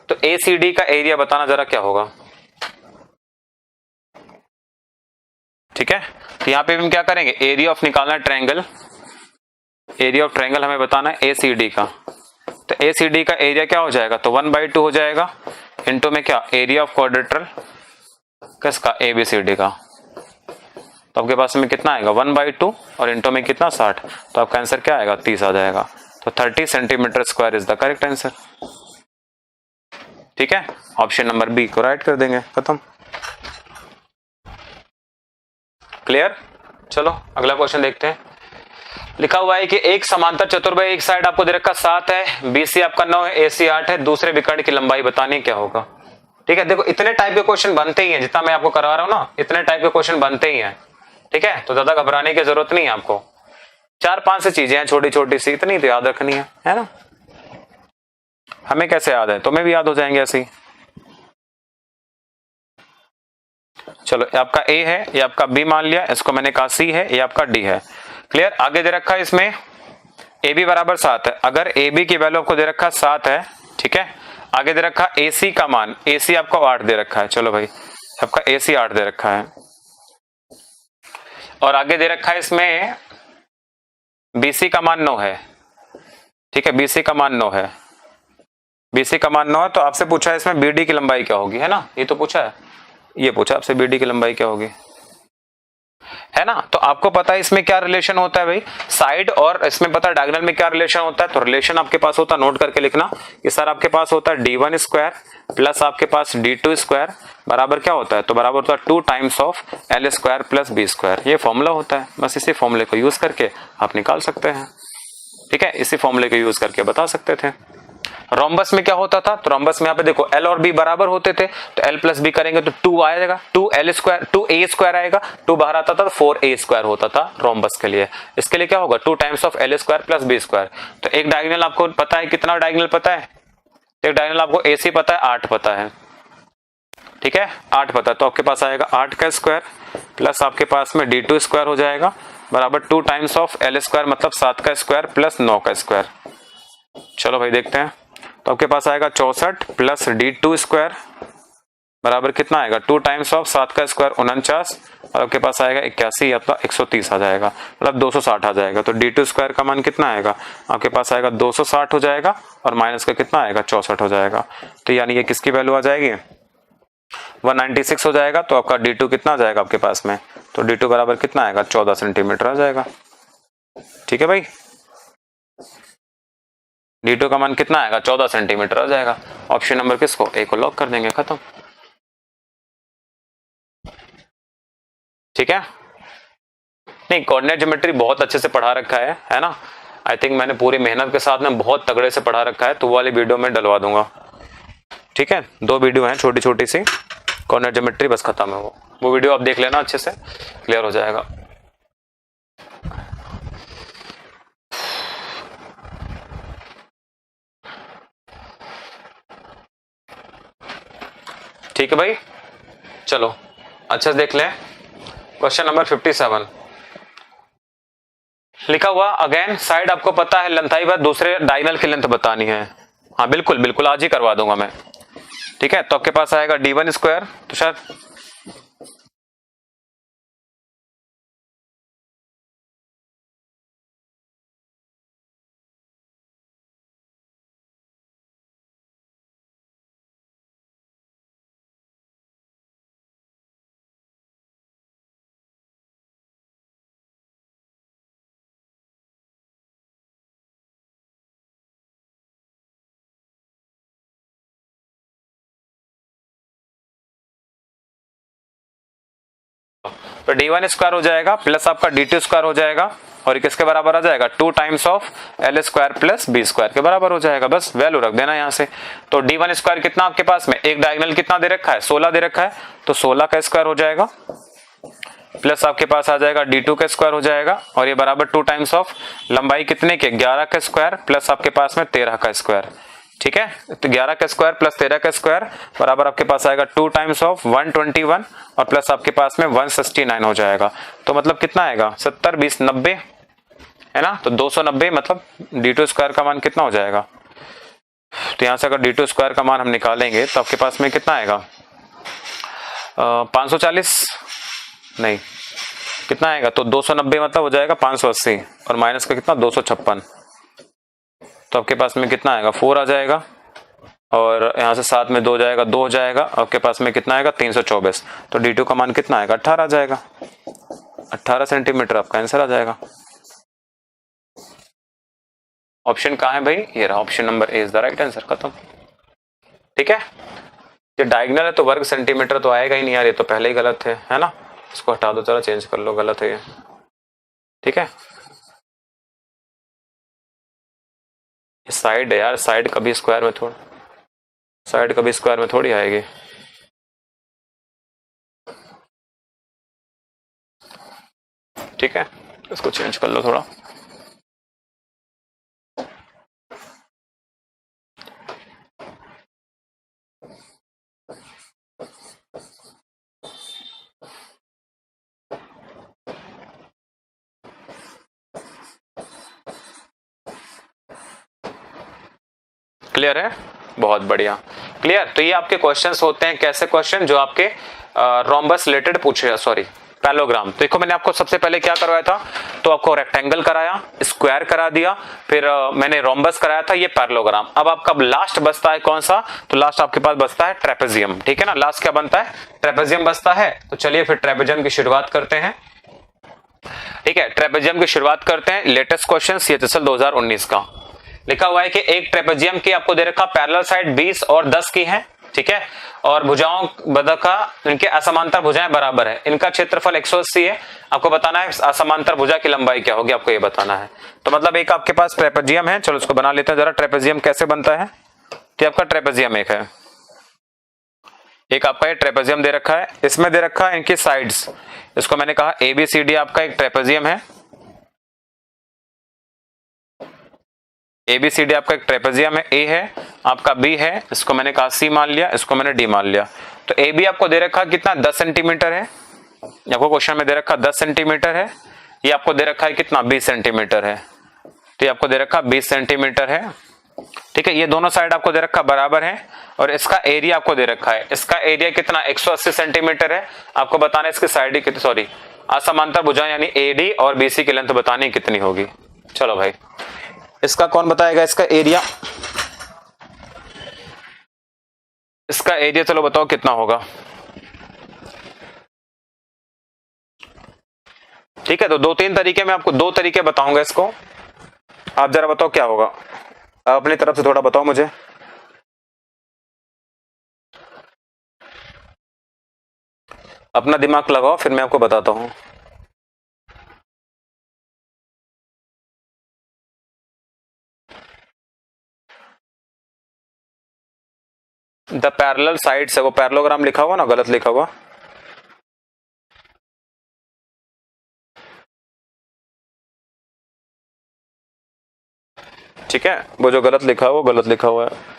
तो ACD का एरिया बताना जरा क्या होगा। ठीक है, तो यहां पे हम क्या करेंगे, एरिया ऑफ निकालना है ट्रायंगल, एरिया ऑफ ट्रायंगल हमें बताना है ACD का। तो ACD का एरिया क्या हो जाएगा, तो 1/2 हो जाएगा, इंटू में क्या, एरिया ऑफ क्वाड्रेटल किसका, ABCD का। तो आपके पास में कितना आएगा, 1/2 और इंटू में कितना, 60, तो आपका आंसर क्या आएगा, 30 आ जाएगा। तो 30 centimetre square is the correct answer. ठीक है, ऑप्शन नंबर B को राइट कर देंगे, खत्म। क्लियर। चलो अगला क्वेश्चन देखते हैं। लिखा हुआ है कि एक समांतर चतुर्भुज, एक साइड आपको दे रखा 7 है, BC आपका 9 है, AC 8 है, दूसरे विकर्ण की लंबाई बतानी क्या होगा। ठीक है, देखो इतने टाइप के क्वेश्चन बनते ही हैं, जितना मैं आपको करवा रहा हूं ना, इतने टाइप के क्वेश्चन बनते ही हैं। ठीक है, तो ज्यादा घबराने की जरूरत नहीं है आपको, 4-5 से चीजें हैं छोटी छोटी सी, इतनी तो याद रखनी है ना। हमें कैसे याद है, तुम्हें भी याद हो जाएंगे ऐसे ही। चलो ये आपका A है, ये आपका B मान लिया, इसको मैंने कहा C है, ये आपका D है। क्लियर। आगे दे रखा है इसमें AB बराबर 7 है, अगर AB की वैल्यू आपको दे रखा 7 है, ठीक है, आगे दे रखा AC का मान, AC आपको 8 दे रखा है, चलो भाई आपका AC 8 दे रखा है, और आगे दे रखा है इसमें BC का मान 9 है। ठीक है, BC का मान 9 है, BC का मान 9 है। तो आपसे पूछा है इसमें BD की लंबाई क्या होगी, है ना, ये तो पूछा है, ये पूछा आपसे BD की लंबाई क्या होगी, है ना। तो आपको पता है इसमें क्या रिलेशन होता है भाई, साइड और इसमें पता है डायगोनल में क्या रिलेशन होता है। तो रिलेशन आपके पास होता है, नोट करके लिखना कि सर आपके पास होता है D1 स्क्वायर प्लस आपके पास D2 स्क्वायर बराबर क्या होता है, तो बराबर होता है 2 times of L square plus B square. ये फॉर्मूला होता है, बस इसी फॉर्मूले को यूज करके आप निकाल सकते हैं। ठीक है, इसी फॉर्मूले को यूज करके बता सकते थे। रोम्बस में क्या होता था, तो रोम्बस में यहाँ पे देखो L और B बराबर होते थे, तो L प्लस B करेंगे तो 2 आएगा, 2L स्क्वायर 2A स्क्वायर आएगा, 2 बाहर आता था तो 4A स्क्वायर होता था रोम्बस के लिए। इसके लिए क्या होगा, 2 times of L square plus B square. तो एक डायगोनल आपको पता है, कितना डायगोनल पता है, एक डायगोनल आपको AC पता है, 8 पता है। ठीक है, 8 पता है तो आपके पास आएगा 8 का स्क्वायर प्लस आपके पास में d2 स्क्वायर हो जाएगा बराबर 2 टाइम्स ऑफ l स्क्वायर मतलब 7 का स्क्वायर प्लस 9 का स्क्वायर। चलो भाई देखते हैं, तो आपके पास आएगा 64 प्लस d2 स्क्वायर बराबर कितना आएगा 2 टाइम्स ऑफ 7 का स्क्वायर 49 और आपके पास आएगा 81 या 130 आ जाएगा मतलब 260 आ जाएगा। तो d2 स्क्वायर का मान कितना आएगा आपके पास आएगा 260 हो जाएगा और माइनस का कितना आएगा 64 हो जाएगा। तो यानी ये किसकी वैल्यू आ जाएगी 196 हो जाएगा। तो आपका d2 कितना आ जाएगा आपके पास में, तो d2 बराबर कितना आएगा 14 सेंटीमीटर आ जाएगा। ठीक है भाई, d2 का मान कितना आएगा 14 सेंटीमीटर आ जाएगा। ऑप्शन नंबर किसको ए को लॉक कर देंगे, खत्म। ठीक है, नहीं कोऑर्डिनेट ज्योमेट्री बहुत अच्छे से पढ़ा रखा है ना। आई थिंक मैंने पूरी मेहनत के साथ में बहुत तगड़े से पढ़ा रखा है, तो वो वाली वीडियो में डलवा दूंगा। ठीक है, 2 वीडियो हैं छोटी छोटी सी, कोऑर्डिनेट ज्योमेट्री बस खत्म है वो वीडियो आप देख लेना, अच्छे से क्लियर हो जाएगा। ठीक है भाई, चलो अच्छे से देख लें। क्वेश्चन नंबर 57 लिखा हुआ अगेन साइड आपको पता है लंथाई बात दूसरे डायगोनल की लेंथ बतानी है। हाँ बिल्कुल बिल्कुल आज ही करवा दूंगा मैं। ठीक है, तो आपके पास आएगा d1 स्क्वायर, तो शायद तो d1 स्क्वायर हो जाएगा प्लस आपका d2 स्क्वायर हो जाएगा और किसके बराबर आ जाएगा 2 times of l square plus b square के बराबर हो जाएगा। बस वैल्यू रख देना यहाँ से। तो d1 स्क्वायर कितना आपके पास में, एक डायगोनल कितना दे रखा है 16 दे रखा है, तो 16 का स्क्वायर हो जाएगा प्लस आपके पास आ जाएगा d2 का स्क्वायर हो जाएगा और ये बराबर 2 टाइम्स ऑफ लंबाई कितने के 11 का स्क्वायर प्लस आपके पास में 13 का स्क्वायर। ठीक है, तो 11 का स्क्वायर प्लस 13 का स्क्वायर बराबर आपके पास आएगा 2 टाइम्स ऑफ 121 और प्लस आपके पास में 169 हो जाएगा। तो मतलब कितना आएगा 70 20 90 है ना, तो 290 मतलब d2 स्क्वायर का मान कितना हो जाएगा। तो यहां से अगर d2 स्क्वायर का मान हम निकालेंगे तो आपके पास में कितना आएगा 540 नहीं कितना आएगा, तो 290 मतलब हो जाएगा 580 और माइनस का कितना 256, तो आपके पास में कितना आएगा 4 आ जाएगा और यहाँ से 7 में 2 जाएगा 2 हो जाएगा, आपके पास में कितना आएगा 324। तो d2 का मान कितना आएगा 18 आ जाएगा, 18 सेंटीमीटर आपका आंसर आ जाएगा। ऑप्शन कहाँ है भाई, ये रहा option number A is the right answer, खत्म। ठीक है, ये डायगोनल है तो वर्ग सेंटीमीटर तो आएगा ही नहीं यार, ये तो पहले ही गलत है ना, इसको हटा दो, चलो चेंज कर लो, गलत है ये। ठीक है, साइड है यार, साइड कभी स्क्वायर में थोड़ी आएगी। ठीक है, इसको चेंज कर लो थोड़ा। क्लियर है, बहुत बढ़िया क्लियर। तो ये आपके क्वेश्चंस होते हैं, कैसे क्वेश्चन जो आपके रोम्बस रिलेटेड पूछे, सॉरी पैरेललोग्राम। तो देखो मैंने आपको सबसे पहले क्या करवाया था, तो आपको रेक्टेंगल कराया, स्क्वायर करा दिया, फिर मैंने रोम्बस कराया था, ये पैरेललोग्राम। अब आपका लास्ट बचता है कौन सा, तो लास्ट आपके पास बचता है ट्रेपेजियम। ठीक है ना, लास्ट क्या बनता है ट्रेपेजियम बचता है। तो चलिए फिर ट्रेपेजियम की शुरुआत करते हैं। ठीक है, ट्रेपेजियम की शुरुआत करते हैं। लेटेस्ट क्वेश्चन CHSL 2019 का लिखा हुआ है कि एक ट्रेपेजियम की आपको दे रखा पैरेलल साइड 20 और 10 की है। ठीक है, और भुजाओं बदका इनके असमांतर भुजाएं बराबर है, इनका क्षेत्रफल 180 है। आपको बताना है असमांतर भुजा की लंबाई क्या होगी, आपको ये बताना है। तो मतलब एक आपके पास ट्रेपेजियम है, चलो इसको बना लेते हैं जरा। ट्रेपेजियम कैसे बनता है, तो आपका ट्रेपेजियम एक है, एक आपका ये ट्रेपेजियम दे रखा है, इसमें दे रखा है इनकी साइड्स, इसको मैंने कहा ABCD आपका एक ट्रेपेजियम है। ABCD आपका एक ट्रेपेजियम है, A है आपका, B है, इसको मैंने कहा C मान लिया, इसको मैंने D मान लिया। तो ए बी आपको दे रखा कितना 10 सेंटीमीटर है, आपको क्वेश्चन में दे रखा 10 सेंटीमीटर है, ये आपको दे रखा है कितना 20 सेंटीमीटर है, तो ये आपको दे रखा 20 सेंटीमीटर है, ठीक है। ये दोनों साइड आपको दे रखा बराबर है और इसका एरिया आपको दे रखा है, इसका एरिया कितना 180 सेंटीमीटर है। आपको बताना है इसकी साइड कितनी, सॉरी असमांतर भुजाएं यानी एडी और बीसी की लेंथ बतानी कितनी होगी। चलो भाई इसका कौन बताएगा, इसका एरिया, इसका एरिया चलो बताओ कितना होगा। ठीक है, तो 2-3 तरीके में आपको 2 तरीके बताऊंगा इसको, आप जरा बताओ क्या होगा, आप अपनी तरफ से थोड़ा बताओ मुझे। अपना दिमाग लगाओ फिर मैं आपको बताता हूं। द पैरेलल साइड्स है, वो पैरेललोग्राम लिखा हुआ ना, गलत लिखा हुआ। ठीक है, वो जो गलत लिखा हुआ वो गलत लिखा हुआ है।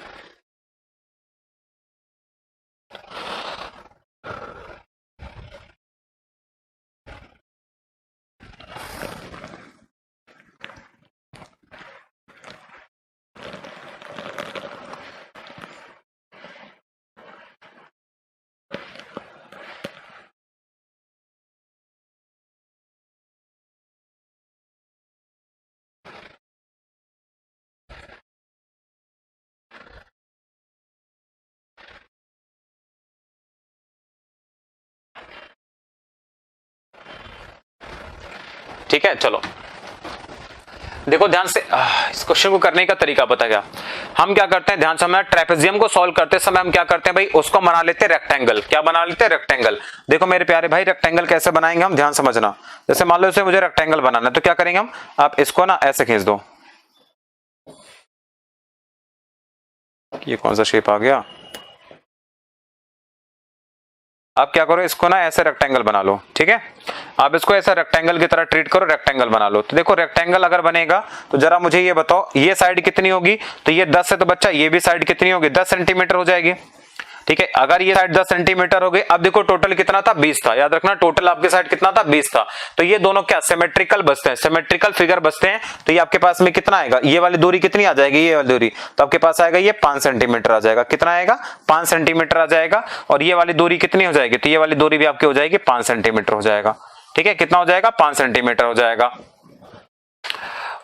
ठीक है, चलो देखो ध्यान से, इस क्वेश्चन को करने का तरीका पता क्या, हम क्या करते हैं ध्यान से, हमें ट्रेपेजियम को सॉल्व करते समय हम क्या करते हैं भाई, उसको बना लेते हैं रेक्टेंगल। क्या बना लेते हैं, रेक्टेंगल। देखो मेरे प्यारे भाई रेक्टेंगल कैसे बनाएंगे हम, ध्यान समझना। जैसे मान लो इसे मुझे रेक्टेंगल बनाना है तो क्या करेंगे हम, आप इसको ना ऐसे खींच दो, ये कौन सा शेप आ गया, आप क्या करो इसको ना ऐसे रेक्टेंगल बना लो। ठीक है, आप इसको ऐसा रेक्टेंगल की तरह ट्रीट करो, रेक्टेंगल बना लो। तो देखो रेक्टेंगल अगर बनेगा तो जरा मुझे ये बताओ, ये साइड कितनी होगी, तो ये 10 है तो बच्चा ये भी साइड कितनी होगी, 10 सेंटीमीटर हो जाएगी। ठीक है, अगर ये साइड 10 सेंटीमीटर हो गई, अब देखो टोटल कितना था 20 था, याद रखना टोटल आपके साइड कितना था 20 था। तो ये दोनों क्या सिमेट्रिकल बचते हैं, सिमेट्रिकल फिगर बचते हैं। तो ये आपके पास में कितना आएगा, ये वाली दूरी कितनी आ जाएगी, ये वाली दूरी, तो आपके पास आएगा ये 5 सेंटीमीटर आ जाएगा। कितना आएगा, 5 सेंटीमीटर आ जाएगा। और ये वाली दूरी कितनी हो जाएगी, तो ये वाली दूरी भी आपकी हो जाएगी 5 सेंटीमीटर हो जाएगा। ठीक है, कितना हो जाएगा, 5 सेंटीमीटर हो जाएगा।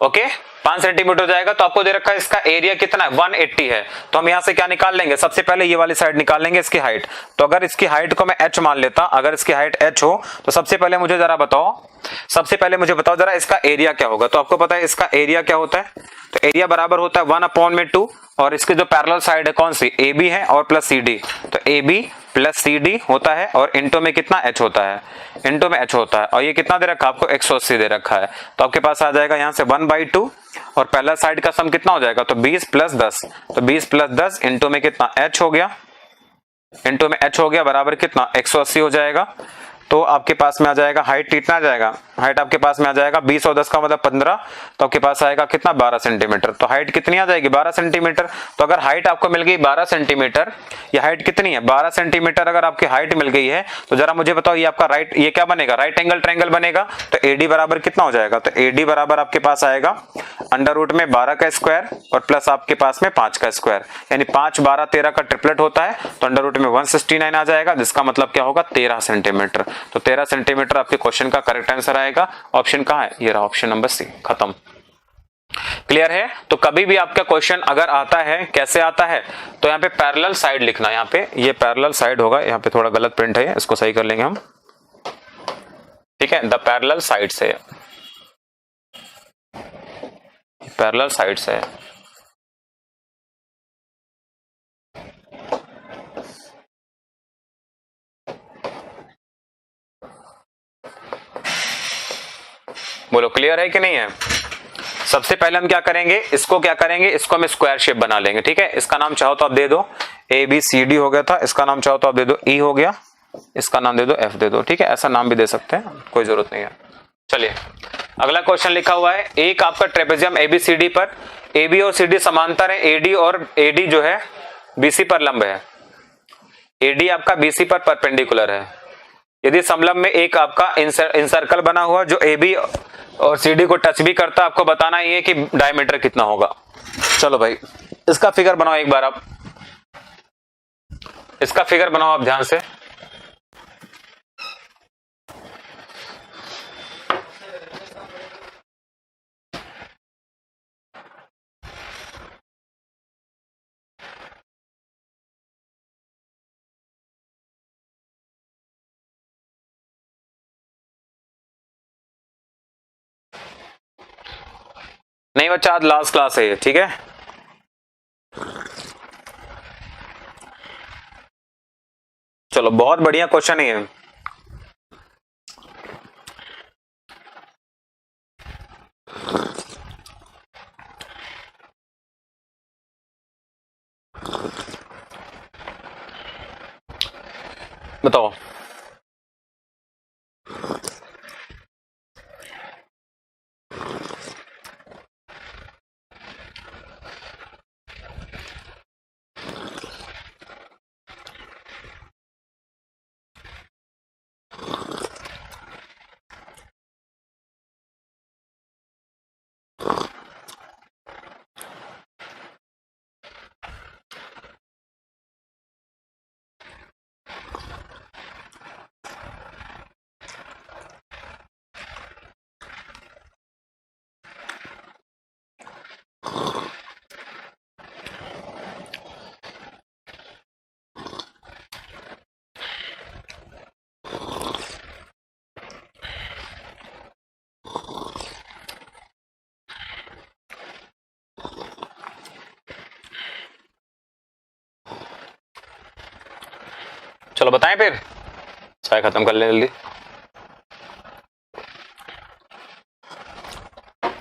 ओके, 5 सेंटीमीटर हो जाएगा। तो आपको दे रखा है इसका एरिया कितना है, 180 है। तो हम यहां से क्या निकाल लेंगे, सबसे पहले ये वाली साइड निकाल लेंगे, इसकी हाइट। तो अगर इसकी हाइट को मैं h मान लेता, अगर इसकी हाइट h हो तो सबसे पहले मुझे जरा बताओ, सबसे पहले मुझे बताओ जरा इसका एरिया क्या होगा। तो आपको पता है इसका एरिया क्या होता है, तो एरिया बराबर होता है 1/2 और इसकी जो पैरेलल साइड है कौन सी, AB है और प्लस CD। तो AB प्लस CD होता है और इंटू में कितना h होता है, इंटू में h होता है। और ये कितना दे रखा है आपको, 180 दे रखा है। तो आपके पास आ जाएगा यहाँ से 1/2 और पहला साइड का सम कितना हो जाएगा, तो 20 + 10। तो 20 + 10 इंटू में कितना h हो गया, इंटू में h हो गया बराबर कितना 180 हो जाएगा। तो आपके पास में आ जाएगा हाइट कितना आ जाएगा, हाइट आपके पास में आ जाएगा 20 और 10 का मतलब 15। तो आपके पास आएगा कितना 12 सेंटीमीटर। तो हाइट कितनी आ जाएगी 12 सेंटीमीटर। तो अगर हाइट आपको मिल गई 12 सेंटीमीटर, ये हाइट कितनी है 12 सेंटीमीटर अगर आपकी हाइट मिल गई है तो जरा मुझे बताओ ये आपका राइट, ये क्या बनेगा, राइट एंगल ट्रायंगल बनेगा। तो AD बराबर कितना हो जाएगा, तो AD बराबर आपके पास आएगा अंडर रूट में 12 का स्क्वायर और प्लस आपके पास में 5 का स्क्वायर, यानी 5, 12, 13 का ट्रिपलेट होता है। तो अंडर रूट में 169 आ जाएगा, जिसका मतलब क्या होगा 13 सेंटीमीटर। तो 13 सेंटीमीटर आपके क्वेश्चन का करेक्ट आंसर आएगा। ऑप्शन कहां है, ये रहा ऑप्शन नंबर C, खत्म। क्लियर है। तो कभी भी आपका क्वेश्चन अगर आता है, कैसे आता है, तो यहाँ पे पैरेलल साइड लिखना, यहाँ पे ये पैरेलल साइड होगा, यहाँ पे थोड़ा गलत प्रिंट है, इसको सही कर लेंगे हम। ठीक है, द पैरेलल साइड से, पैरेलल साइड से बोलो क्लियर है कि नहीं है। सबसे पहले हम क्या करेंगे, इसको क्या करेंगे, इसको हम स्क्वायर शेप बना लेंगे। ठीक है, इसका नाम चाहो तो आप दे दो ABCD हो गया था, इसका नाम चाहो तो आप दे दो E हो गया, इसका नाम दे दो F दे दो। ठीक है, ऐसा नाम भी दे सकते हैं, कोई जरूरत नहीं है। चलिए अगला क्वेश्चन लिखा हुआ है, एक आपका ट्रेपेजियम ABCD पर AB और CD समांतर है, AD और AD जो है BC पर लंब है। AD आपका BC पर परपेंडिकुलर है। यदि समलंब में एक आपका इंसर्कल बना हुआ जो AB और CD को टच भी करता, आपको बताना ही है कि डायमीटर कितना होगा। चलो भाई इसका फिगर बनाओ एक बार आप, इसका फिगर बनाओ आप ध्यान से। नहीं बच्चा आज लास्ट क्लास है ये, ठीक है। चलो बहुत बढ़िया क्वेश्चन है ये। बताओ चलो बताएं फिर, चाय खत्म कर ले जल्दी।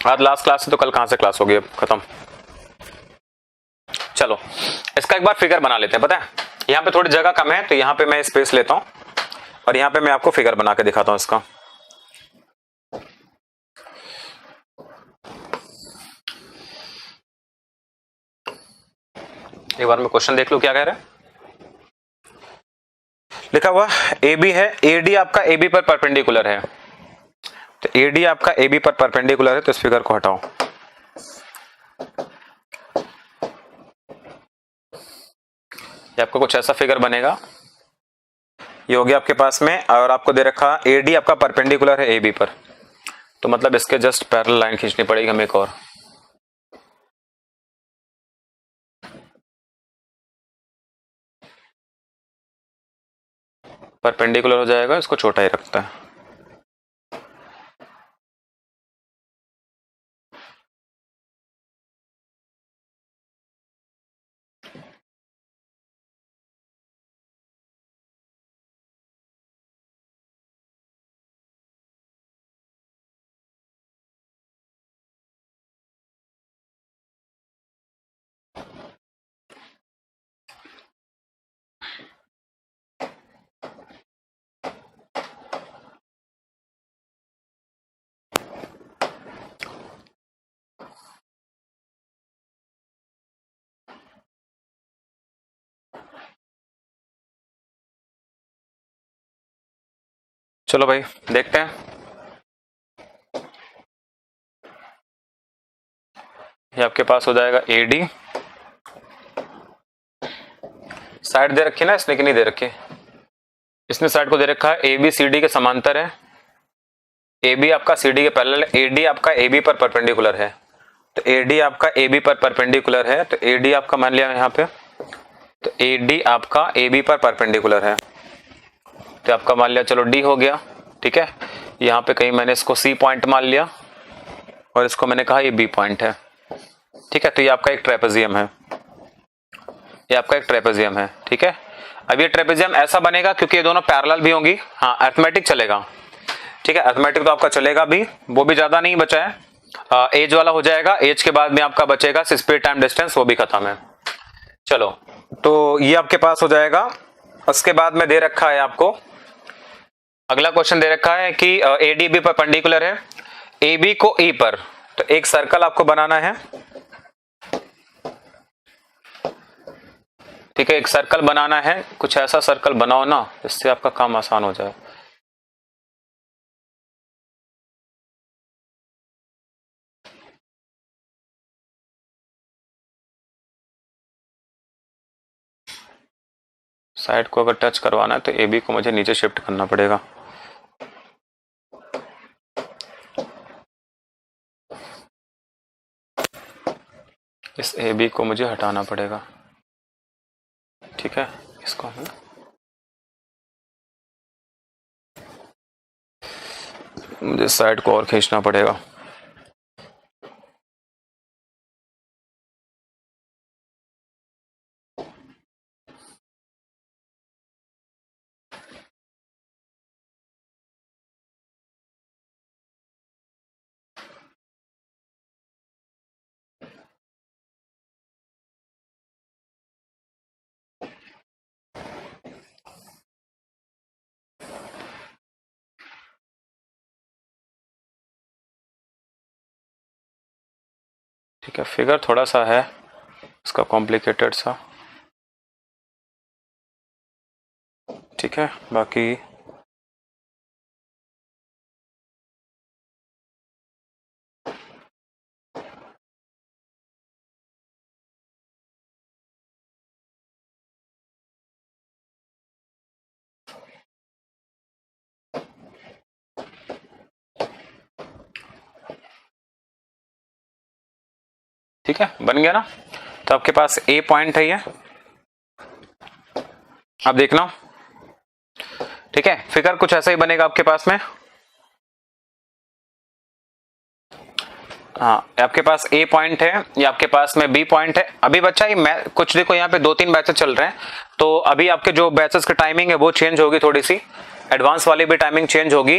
आज लास्ट क्लास है तो कल कहां से क्लास होगी, अब खत्म। चलो इसका एक बार फिगर बना लेते हैं। पता है यहाँ पे थोड़ी जगह कम है तो यहाँ पे मैं स्पेस लेता हूं और यहाँ पे मैं आपको फिगर बना के दिखाता हूं इसका। एक बार मैं क्वेश्चन देख लूं क्या कह रहा है। लिखा हुआ AB है, AD आपका AB पर परपेंडिकुलर है, तो AD आपका AB पर परपेंडिकुलर है तो इस फिगर को हटाओ। ये आपको कुछ ऐसा फिगर बनेगा, ये हो गया आपके पास में, और आपको दे रखा AD आपका परपेंडिकुलर है AB पर, तो मतलब इसके जस्ट पैरेलल लाइन खींचनी पड़ेगी हमें एक और। परपेंडिकुलर हो जाएगा, इसको छोटा ही रखता है। चलो भाई देखते हैं। ये आपके पास हो जाएगा AD, साइड दे रखी ना इसने कि नहीं दे रखी, इसने साइड को दे रखा है AB CD के समांतर है, AB आपका CD के पैरेलल है, AD आपका AB पर परपेंडिकुलर है, तो AD आपका AB पर परपेंडिकुलर है, तो AD आपका मान लिया यहाँ पे, तो AD आपका AB पर परपेंडिकुलर है, तो आपका मान लिया चलो D हो गया, ठीक है। यहाँ पे कहीं मैंने इसको C पॉइंट मान लिया और इसको मैंने कहा ये B पॉइंट है, ठीक है। तो ये आपका एक ट्रेपेजियम है, ये आपका एक ट्रेपेजियम है, ठीक है। अब ये ट्रेपेजियम ऐसा बनेगा क्योंकि ये दोनों पैरेलल भी होंगी। हाँ अरिथमेटिक चलेगा, ठीक है, अरिथमेटिक तो आपका चलेगा भी, वो भी ज्यादा नहीं बचा है, एज वाला हो जाएगा, एज के बाद में आपका बचेगा स्पीड टाइम डिस्टेंस, वो भी खत्म है। चलो तो ये आपके पास हो जाएगा। उसके बाद में दे रखा है आपको अगला क्वेश्चन दे रखा है कि ADB परपेंडिकुलर है AB को E पर, तो एक सर्कल आपको बनाना है, ठीक है, एक सर्कल बनाना है, कुछ ऐसा सर्कल बनाओ ना जिससे आपका काम आसान हो जाए। साइड को अगर टच करवाना है तो ए बी को मुझे नीचे शिफ्ट करना पड़ेगा। इस ए बी को मुझे हटाना पड़ेगा। ठीक है, इसको हम मुझे साइड को और खींचना पड़ेगा। ठीक है, फिगर थोड़ा सा है इसका कॉम्प्लिकेटेड सा। ठीक है, बाकी ठीक है, बन गया ना। तो आपके पास ए पॉइंट है ये, अब देखना। ठीक है, फिगर कुछ ऐसा ही बनेगा आपके पास में। हाँ, आपके पास ए पॉइंट है, ये आपके पास में बी पॉइंट है। अभी बच्चा ये मैं कुछ देखो यहाँ पे 2-3 बैचेस चल रहे हैं, तो अभी आपके जो बैचेस की टाइमिंग है वो चेंज होगी, थोड़ी सी एडवांस वाली भी टाइमिंग चेंज होगी।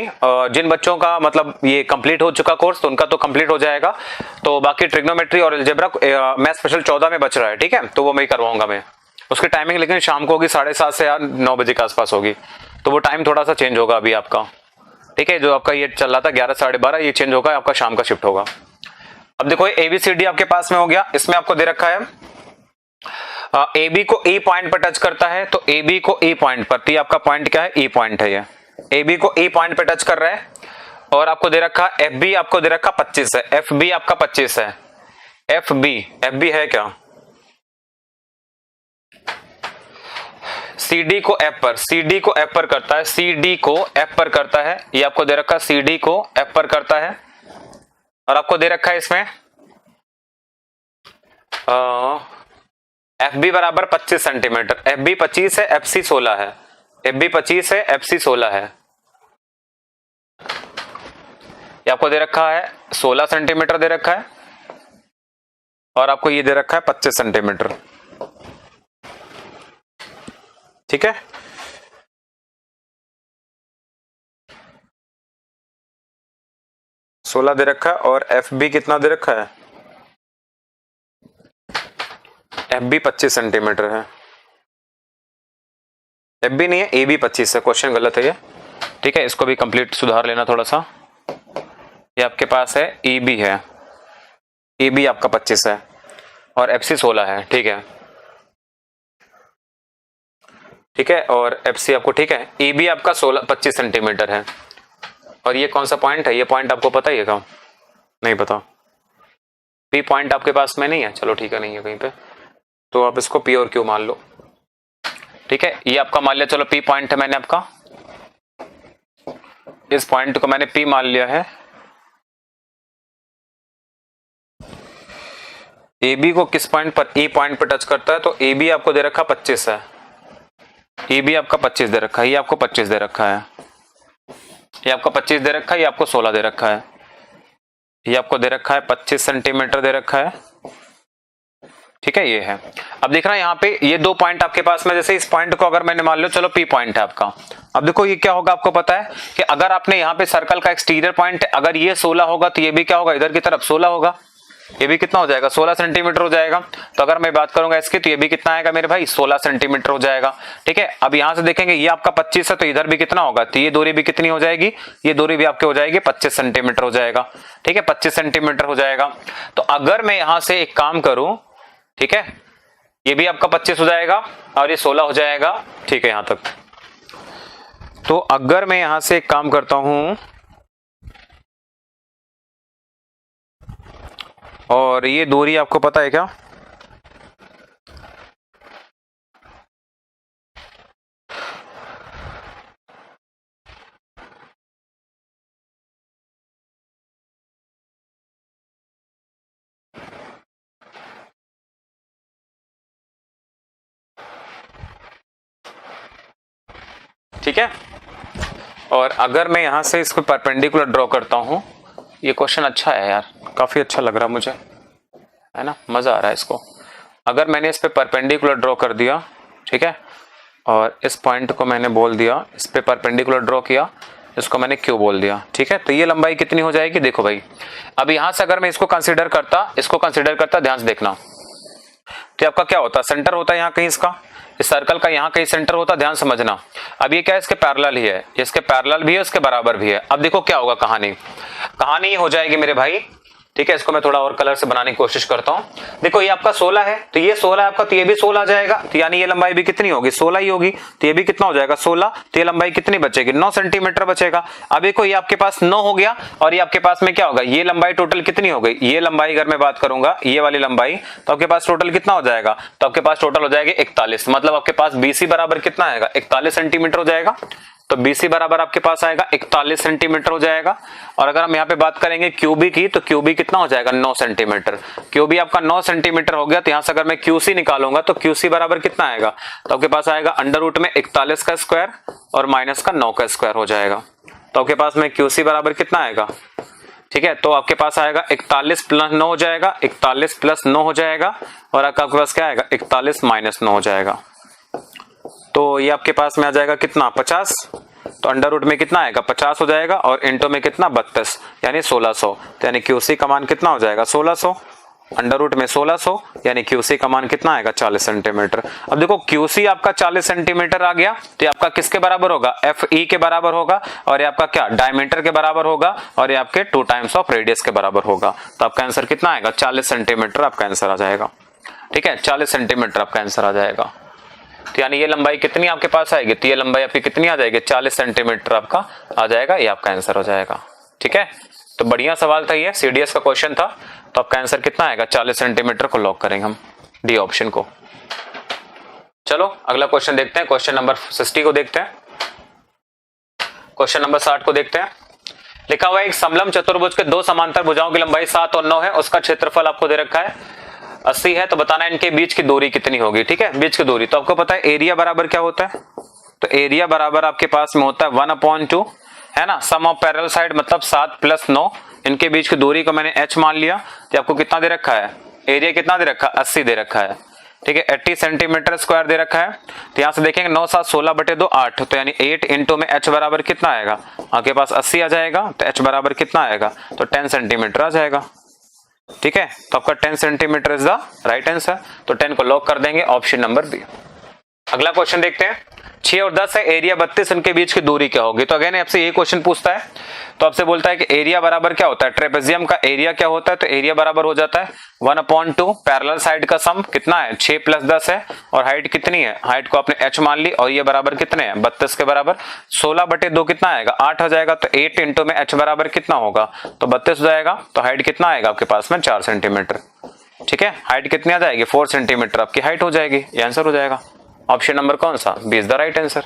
जिन बच्चों का मतलब ये कंप्लीट हो चुका कोर्स तो उनका तो कंप्लीट हो जाएगा, तो बाकी ट्रिग्नोमेट्री और अलजेब्रा मैं स्पेशल 14 में बच रहा है। ठीक है, तो वो मैं करवाऊंगा मैं, उसकी टाइमिंग लेकिन शाम को होगी 7:30 से 9 बजे के आसपास होगी, तो वो टाइम थोड़ा सा चेंज होगा अभी आपका। ठीक है, जो आपका ये चल रहा था 11 साढ़े 12, ये चेंज होगा, आपका शाम का शिफ्ट होगा। अब देखो ABCD आपके पास में हो गया, इसमें आपको दे रखा है ए बी को E पॉइंट पर टच करता है, तो ए बी को E पॉइंट पर, तो आपका पॉइंट क्या है, E पॉइंट है। ये ए बी को E पॉइंट पर टच कर रहा है, और आपको दे रखा एफ बी, आपको दे रखा 25 है, एफ बी आपका 25 है। एफ बी है क्या, CD को F पर, CD को F पर करता है, CD को F पर करता है, ये आपको दे रखा CD को F पर करता है, और आपको दे रखा है इसमें एफ बी बराबर 25 सेंटीमीटर। एफ बी 25 है, एफ सी 16 है। एफ बी 25 है, एफ सी 16 है। ये आपको दे रखा है 16 सेंटीमीटर दे रखा है, और आपको ये दे रखा है 25 सेंटीमीटर। ठीक है, सोलह दे रखा है, और एफ बी कितना दे रखा है, एफ बी 25 सेंटीमीटर है। एफ बी नहीं है, ए बी 25 है, क्वेश्चन गलत है ये। ठीक है, इसको भी कंप्लीट सुधार लेना थोड़ा सा। ये आपके पास है ई बी है, ए बी आपका 25 है, और एफ सी 16 है। ठीक है, ठीक है, और एफ सी आपको, ठीक है, ए बी आपका 25 सेंटीमीटर है, और ये कौन सा पॉइंट है, ये पॉइंट आपको पता ही है क्या, नहीं पता। पी पॉइंट आपके पास में नहीं है, चलो ठीक है, नहीं है कहीं पे, तो आप इसको पी और क्यू मान लो। ठीक है, ये आपका मान लिया, चलो पी पॉइंट है, मैंने आपका इस पॉइंट को मैंने पी मान लिया है। ए बी को किस पॉइंट पर, ई पॉइंट पर टच करता है, तो ए बी आपको दे रखा 25 है, ए बी आपका 25 दे रखा है, ये आपको 25 दे रखा है, ये आपको 25 दे रखा है, ये आपको 16 दे रखा है, ये आपको दे रखा है 25 सेंटीमीटर दे रखा है। ठीक है, ये है। अब देखना यहाँ पे ये 2 पॉइंट आपके पास में, जैसे इस पॉइंट को अगर मैंने मान लो, चलो पी पॉइंट है आपका। अब देखो ये क्या होगा, आपको पता है कि अगर आपने यहाँ पे सर्कल का एक्सटीरियर पॉइंट है, अगर ये 16 होगा तो ये भी क्या होगा, इधर की तरफ 16 होगा, ये भी कितना हो जाएगा, 16 सेंटीमीटर हो जाएगा। तो अगर मैं बात करूंगा इसकी, तो ये भी कितना आएगा मेरे भाई, 16 सेंटीमीटर हो जाएगा। ठीक है, अब यहां से देखेंगे ये आपका 25 है, तो इधर भी कितना होगा, तो ये दूरी भी कितनी हो जाएगी, ये दूरी भी आपके हो जाएगी 25 सेंटीमीटर हो जाएगा। ठीक है, 25 सेंटीमीटर हो जाएगा। तो अगर मैं यहां से एक काम करूं, ठीक है, ये भी आपका 25 हो जाएगा और ये 16 हो जाएगा। ठीक है यहां तक। तो अगर मैं यहां से एक काम करता हूं और ये दूरी आपको पता है क्या, ठीक है। और अगर मैं यहां से इसको परपेंडिकुलर ड्रॉ करता हूं, ये क्वेश्चन अच्छा है यार, काफी अच्छा लग रहा मुझे, है ना, मजा आ रहा है इसको। अगर मैंने इस पे परपेंडिकुलर ड्रॉ कर दिया, ठीक है, और इस पॉइंट को मैंने बोल दिया, इस पे परपेंडिकुलर ड्रॉ किया, इसको मैंने क्यू बोल दिया, ठीक है, तो ये लंबाई कितनी हो जाएगी, देखो भाई। अब यहां से अगर मैं इसको कंसीडर करता, ध्यान से देखना, तो आपका क्या होता, सेंटर होता है यहाँ कहीं, इसका इस सर्कल का यहाँ कहीं सेंटर होता, ध्यान समझना। अब ये क्या है, इसके पैरेलल ही है, इसके पैरेलल भी है, इसके बराबर भी है। अब देखो क्या होगा, कहानी हो जाएगी मेरे भाई, ठीक है। इसको मैं थोड़ा और कलर से बनाने की कोशिश करता हूं। देखो ये आपका 16 है, तो ये 16 आपका, तो ये भी 16 आ जाएगा, तो यानी ये लंबाई भी कितनी होगी, 16 ही होगी, तो ये भी कितना हो जाएगा, 16, तो ये लंबाई कितनी बचेगी, 9 सेंटीमीटर बचेगा। अब देखो ये आपके पास 9 हो गया, और ये आपके पास में क्या होगा, ये लंबाई टोटल कितनी हो गई, ये लंबाई अगर मैं बात करूंगा, ये वाली लंबाई, तो आपके पास टोटल कितना हो जाएगा, तो आपके पास टोटल हो जाएगा 41, मतलब आपके पास BC बराबर कितना आएगा, 41 सेंटीमीटर हो जाएगा। तो BC बराबर आपके पास आएगा 41 सेंटीमीटर हो जाएगा। और अगर हम यहाँ पे बात करेंगे QB की, तो QB कितना हो जाएगा, 9 सेंटीमीटर। QB आपका 9 सेंटीमीटर हो गया, तो यहां से अगर मैं QC निकालूंगा, तो QC बराबर कितना आएगा, तो आपके पास आएगा अंडर रूट में 41 का स्क्वायर और माइनस का 9 का स्क्वायर हो जाएगा। तो आपके पास में QC बराबर कितना आएगा, ठीक है, तो आपके पास आएगा 41 प्लस 9 हो जाएगा, 41 प्लस 9 हो जाएगा, और आपके पास क्या आएगा, 41 माइनस 9 हो जाएगा। तो ये आपके पास में आ जाएगा कितना, 50, तो अंडर रूट में कितना आएगा, 50 हो जाएगा, और इंटो में कितना, 32, यानी 1600, तो यानी QC का मान कितना हो जाएगा, 1600, अंडर रूट में 1600, यानी QC का मान कितना आएगा, 40 सेंटीमीटर। अब देखो QC आपका 40 सेंटीमीटर आ गया, तो आपका किसके बराबर होगा, FE के बराबर होगा, और ये आपका क्या, डायमीटर के बराबर होगा, और ये आपके 2 टाइम्स ऑफ रेडियस के बराबर होगा। तो आपका आंसर कितना आएगा, 40 सेंटीमीटर आपका आंसर आ जाएगा, ठीक है, 40 सेंटीमीटर आपका आंसर आ जाएगा। तो यानी ये लंबाई कितनी आपके पास आएगी, तो ये लंबाई आपकी कितनी आ जाएगी, 40 सेंटीमीटर आपका आ जाएगा, ये आपका आंसर हो जाएगा, ठीक है। तो बढ़िया सवाल था, ये CDS का क्वेश्चन था, तो आपका आंसर कितना आएगा, 40 सेंटीमीटर को लॉक करेंगे हम, डी ऑप्शन को। चलो अगला क्वेश्चन देखते हैं, क्वेश्चन नंबर 60 को देखते हैं, क्वेश्चन नंबर 60 को देखते हैं। लिखा हुआ है एक समलंब चतुर्भुज के 2 समांतर भुजाओं की लंबाई 7 और 9 है, उसका क्षेत्रफल आपको दे रखा है 80 है, तो बताना है इनके बीच की दूरी कितनी होगी, ठीक है, बीच की दूरी। तो आपको पता है एरिया बराबर क्या होता है, तो एरिया बराबर आपके पास में होता है 1/2, है ना, सम ऑफ पैरेलल साइड, मतलब 7 प्लस 9, इनके बीच की दूरी को मैंने h मान लिया, तो आपको कितना दे रखा है, एरिया कितना दे रखा है, 80 दे रखा है, ठीक है, 80 सेंटीमीटर स्क्वायर दे रखा है। तो यहां से देखेंगे 9 7 16/2 8, तो यानी 8 इंटू में h बराबर कितना आएगा, आपके पास 80 आ जाएगा, तो h बराबर कितना आएगा, तो 10 सेंटीमीटर आ जाएगा, ठीक है। तो आपका 10 centimetre is the right answer, तो 10 को लॉक कर देंगे, ऑप्शन नंबर बी। अगला क्वेश्चन देखते हैं, 6 और 10 है, एरिया 32, इनके बीच की दूरी क्या होगी। तो अगेन आपसे ये क्वेश्चन पूछता है, तो आपसे बोलता है कि एरिया बराबर क्या होता है, ट्रेपेजियम का एरिया क्या होता है, तो एरिया बराबर हो जाता है 1/2, पैरेलल साइड का सम कितना है, 6 प्लस 10 है, और हाइट कितनी है, हाइट को आपने h मान ली, और ये बराबर कितने हैं, 32 के बराबर, 16/2 कितना आएगा, 8 हो जाएगा, तो 8 इंटू में h बराबर कितना होगा, तो 32 हो जाएगा, तो हाइट कितना आएगा आपके पास में 4 सेंटीमीटर, ठीक है, हाइट कितनी आ जाएगी, 4 सेंटीमीटर आपकी हाइट हो जाएगी, ये आंसर हो जाएगा। ऑप्शन नंबर कौन सा, B is the right answer.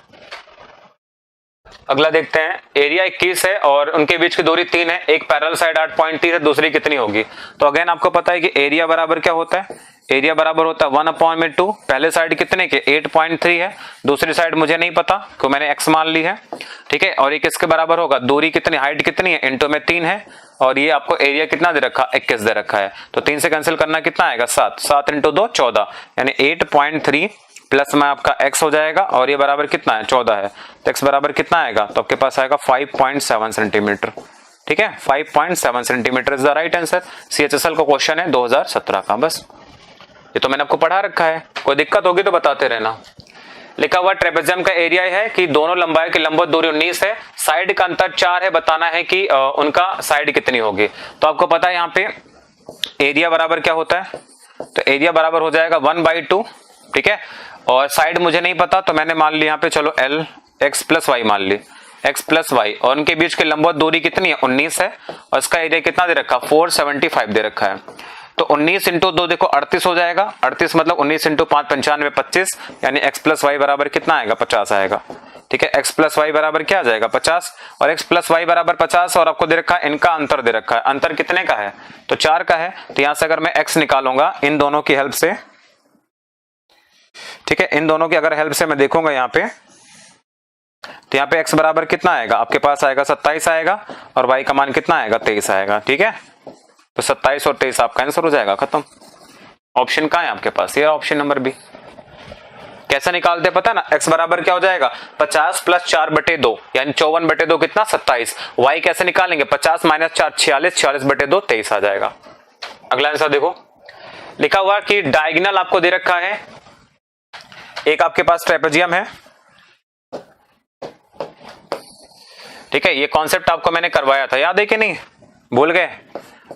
अगला देखते हैं, एरिया 21 है और उनके बीच की दूरी 3 है, एक पैरेलल साइड 8.3 है, दूसरी कितनी होगी। तो अगेन आपको पता है कि एरिया बराबर क्या होता है, एरिया बराबर होता है 1/2, पहले साइड कितने के 8.3 है, दूसरी साइड मुझे नहीं पता तो मैंने x मान ली है, ठीक है, और ये किसके बराबर होगा, दूरी कितनी, हाइट कितनी है, इंटू में 3 है, और ये आपको एरिया कितना दे रखा, 21 दे रखा है, तो 3 से कैंसिल करना कितना आएगा, 7, 7 इंटू 2 14, यानी 8.3 प्लस में आपका x हो जाएगा, और ये बराबर कितना है 14 है, तो x बराबर कितना आएगा, तो आपके पास आएगा 5.7 सेंटीमीटर, ठीक है, 5.7 centimetre is the right answer. CHSL का क्वेश्चन है 2017 का, बस ये तो मैंने आपको पढ़ा रखा है, कोई दिक्कत होगी तो बताते रहना। लिखा हुआ ट्रेपेजियम का एरिया है कि दोनों लंबाई की लंबवत दूरी 19 है, साइड का अंतर 4 है, बताना है कि उनका साइड कितनी होगी। तो आपको पता है यहाँ पे एरिया बराबर क्या होता है, तो एरिया बराबर हो जाएगा 1/2, ठीक है, और साइड मुझे नहीं पता तो मैंने मान लिया यहाँ पे, चलो एल एक्स प्लस वाई मान ली, एक्स प्लस वाई, और उनके बीच की लंबवत दूरी कितनी है 19 है, और इसका एरिया कितना दे रखा 475 दे रखा है। तो 19 इंटू 2 देखो 38 हो जाएगा, 38 मतलब 19 इंटू 5 95 25, यानी एक्स प्लस वाई बराबर कितना आएगा 50 आएगा। ठीक है, एक्स प्लस वाई बराबर क्या आ जाएगा 50, और एक्स प्लस वाई बराबर 50, और आपको दे रखा है इनका अंतर दे रखा है, अंतर कितने का है तो 4 का है। तो यहां से अगर मैं एक्स निकालूंगा इन दोनों की हेल्प से, ठीक है, इन दोनों की अगर हेल्प से मैं देखूंगा यहाँ पे, तो यहाँ पे x बराबर कितना आएगा आपके पास आएगा 27 आएगा, और y का मान कितना आएगा 23 आएगा। ठीक है, तो 27 और 23 आपका आंसर हो जाएगा, खत्म। ऑप्शन कहाँ है आपके पास, ये ऑप्शन नंबर बी। कैसे निकालते पता है ना, x बराबर क्या हो जाएगा 50 प्लस 4/2 यानी 54/2 कितना 27, y कैसे निकालेंगे 50 माइनस 4 46, 46/2 23 आ जाएगा। अगला आंसर देखो, लिखा हुआ कि डायगोनल आपको दे रखा है, एक आपके पास ट्रेपेजियम है, ठीक है, ये कॉन्सेप्ट आपको मैंने करवाया था, याद है कि नहीं, भूल गए।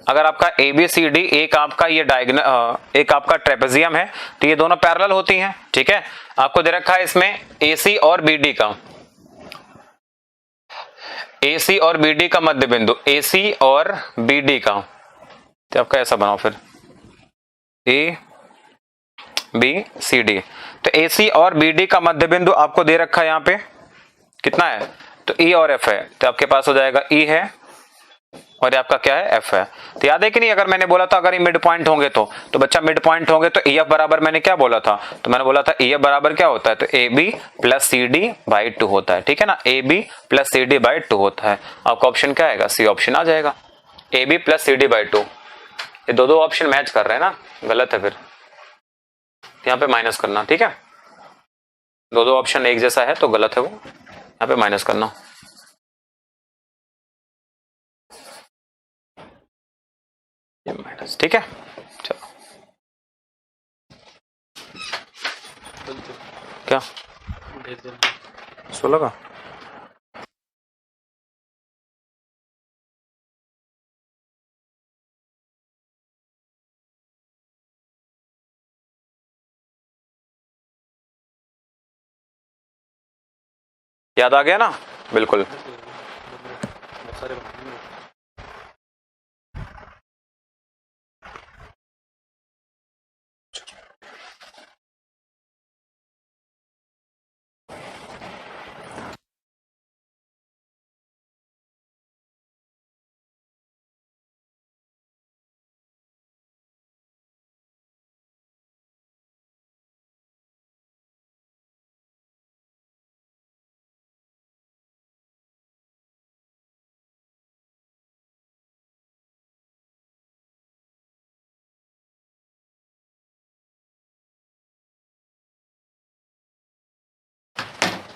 अगर आपका ABCD एक आपका ये डायगोनल एक आपका ट्रेपेजियम है तो ये दोनों पैरेलल होती हैं। ठीक है, आपको दे रखा है इसमें AC और BD का, AC और BD का मध्य बिंदु, AC और BD का, तो आपका ऐसा बनाओ फिर ABCD, तो AC और BD का मध्य बिंदु आपको दे रखा है यहाँ पे कितना है तो E और F है, तो आपके पास हो जाएगा E है और ये आपका क्या है F है। तो याद है कि नहीं, अगर मैंने बोला था अगर ये मिड पॉइंट होंगे तो बच्चा मिड पॉइंट होंगे तो EF बराबर मैंने क्या बोला था, तो मैंने बोला था EF बराबर क्या होता है तो AB प्लस CD बाई 2 होता है। ठीक है ना, AB प्लस CD बाई 2 होता है। आपका ऑप्शन क्या आएगा, सी ऑप्शन आ जाएगा, AB प्लस CD बाई 2। ये दो ऑप्शन मैच कर रहे हैं ना, गलत है फिर यहाँ पे माइनस करना। ठीक है, दो ऑप्शन एक जैसा है तो गलत है वो, यहाँ पे माइनस करना। ये माइनस, ठीक है, चलो क्या 16 का याद आ गया ना, बिल्कुल।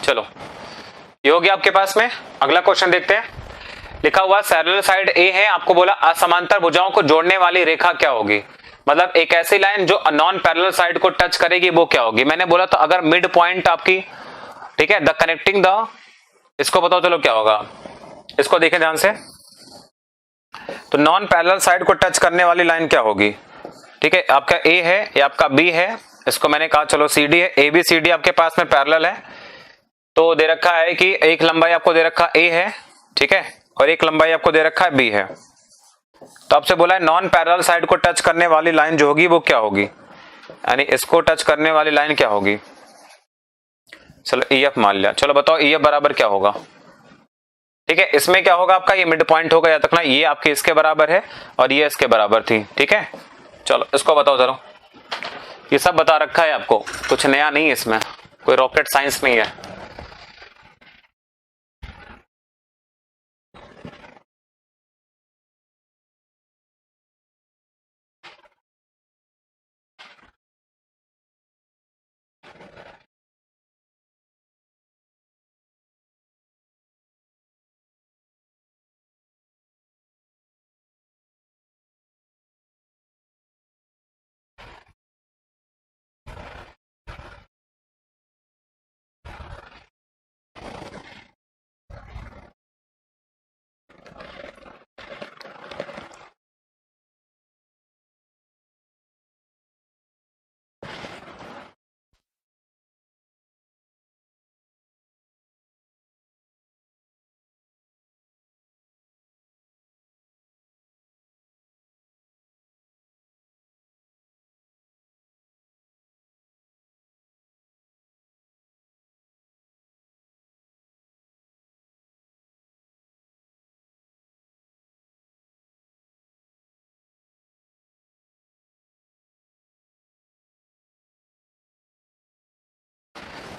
चलो ये हो गया आपके पास में। अगला क्वेश्चन देखते हैं, लिखा हुआ सैरेलर साइड ए है, आपको बोला असमांतर भुजाओं को जोड़ने वाली रेखा क्या होगी, मतलब एक ऐसी लाइन जो नॉन पैरेलल साइड को टच करेगी वो क्या होगी। मैंने बोला था अगर मिड पॉइंट आपकी, ठीक है, द कनेक्टिंग द, इसको बताओ चलो क्या होगा, इसको देखें ध्यान से, तो नॉन पैरेलल साइड को टच करने वाली लाइन क्या होगी। ठीक है, आपका ए है या आपका बी है, इसको मैंने कहा चलो CD है, ABCD आपके पास में पैरेलल है, तो दे रखा है कि एक लंबाई आपको दे रखा A है, ठीक है, और एक लंबाई आपको दे रखा है B है। तो आपसे बोला है नॉन पैरेलल साइड को टच करने वाली लाइन जो होगी वो क्या होगी, यानी इसको टच करने वाली लाइन क्या होगी। चलो EF मान लिया, चलो बताओ EF बराबर क्या होगा। ठीक है, इसमें क्या होगा आपका, ये मिड पॉइंट होगा, याद रखना ये आपके इसके बराबर है और ये इसके बराबर थी। ठीक है, चलो इसको बताओ चलो, ये सब बता रखा है आपको, कुछ नया नहीं है इसमें, कोई रॉकेट साइंस नहीं है।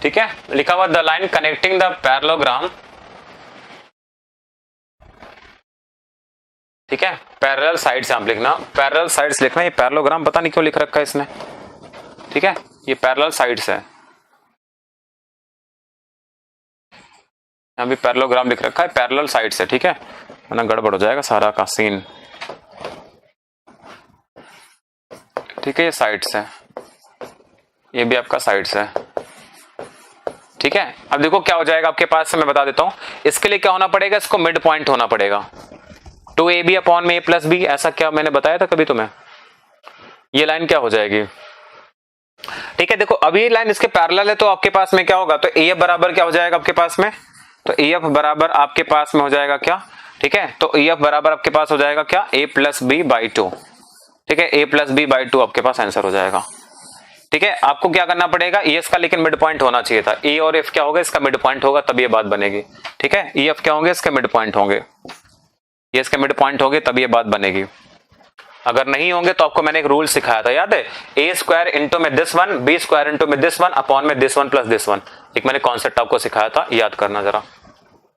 ठीक है, लिखा हुआ the line connecting the parallelogram, ठीक है, पैरेलल साइड्स आप लिखना, पैरेलल साइड्स लिखना, ये पैरेललोग्राम पता नहीं क्यों लिख रखा है इसने, ठीक है, ये पैरेलल साइड्स है, अभी पैरेललोग्राम लिख रखा है, पैरेलल साइड्स है, ठीक है, वरना गड़बड़ हो जाएगा सारा का सीन, ठीक है, ये साइड्स है, ये भी आपका साइड्स है, ठीक है। अब देखो क्या हो जाएगा आपके पास से, मैं बता देता हूं, इसके लिए क्या होना पड़ेगा, इसको मिड पॉइंट होना पड़ेगा, 2ab अपॉन में a प्लस बी, ऐसा क्या मैंने बताया था कभी तुम्हें, ये लाइन क्या हो जाएगी, ठीक है। देखो अभी लाइन इसके पैरेलल है तो आपके पास में क्या होगा, तो AF बराबर क्या हो जाएगा आपके पास में, तो AF बराबर आपके पास में हो जाएगा क्या, ठीक है, तो AF बराबर आपके पास हो जाएगा क्या, a प्लस बी बाई 2, ठीक है, a प्लस बी बाई 2 आपके पास आंसर हो जाएगा, ठीक है। आपको क्या करना पड़ेगा, ये इसका लेकिन मिड पॉइंट होना चाहिए था, ए और एफ क्या होगा, इसका मिड पॉइंट होगा तब ये बात बनेगी, ठीक है, ई एफ क्या होंगे, इसके मिड पॉइंट होंगे, ये इसके मिड पॉइंट होंगे तब ये बात बनेगी, अगर नहीं होंगे तो आपको मैंने एक रूल सिखाया था, याद है, ए स्क्वायर इंटू में this one, B square into में दिस वन अपॉन में this one plus this one, एक मैंने कॉन्सेप्ट आपको सिखाया था, याद करना जरा।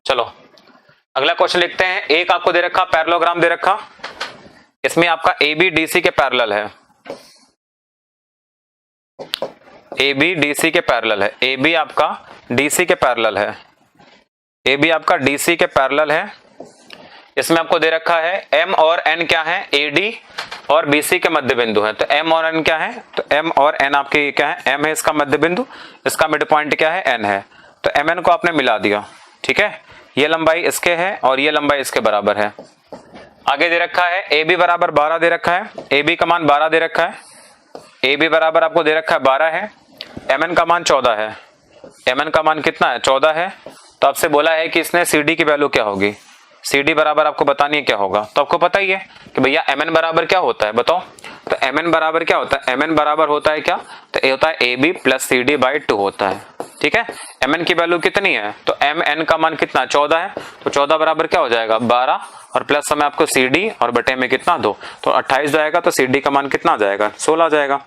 चलो अगला क्वेश्चन लिखते हैं, एक आपको दे रखा पैरेललोग्राम दे रखा, इसमें आपका ए बी डी सी के पैरेलल है, ए बी डी सी के पैरेलल है, ए बी आपका डी सी के पैरेलल है, ए बी आपका डी सी के पैरेलल है, इसमें आपको दे रखा है m और n क्या है, AD और BC के मध्य बिंदु है, तो m और n क्या है, तो m और n आपके क्या है, m है इसका मध्य बिंदु, इसका मिड पॉइंट क्या है, n है, तो mn को आपने मिला दिया, ठीक है, ये लंबाई इसके है और ये लंबाई इसके बराबर है। आगे दे रखा है AB बराबर 12 दे रखा है, AB का मान 12 दे रखा है, AB बराबर आपको दे रखा है 12 है, mn का मान 14 है, mn का मान कितना है, 14 है, तो आपसे बोला है कि इसने CD की वैल्यू क्या होगी, CD बराबर आपको बतानी है क्या होगा, तो आपको पता ही है कि भैया mn बराबर क्या होता है, बताओ, तो mn बराबर क्या होता है, mn बराबर होता है क्या, तो ये होता है AB प्लस CD बाई 2 होता है, ठीक है, mn की वैल्यू कितनी है, तो mn का मान कितना 14 है, तो 14 बराबर क्या हो जाएगा 12 और प्लस में आपको CD और बटे में कितना 2, तो 28 जाएगा, तो CD का मान कितना आ जाएगा 16 आ जाएगा,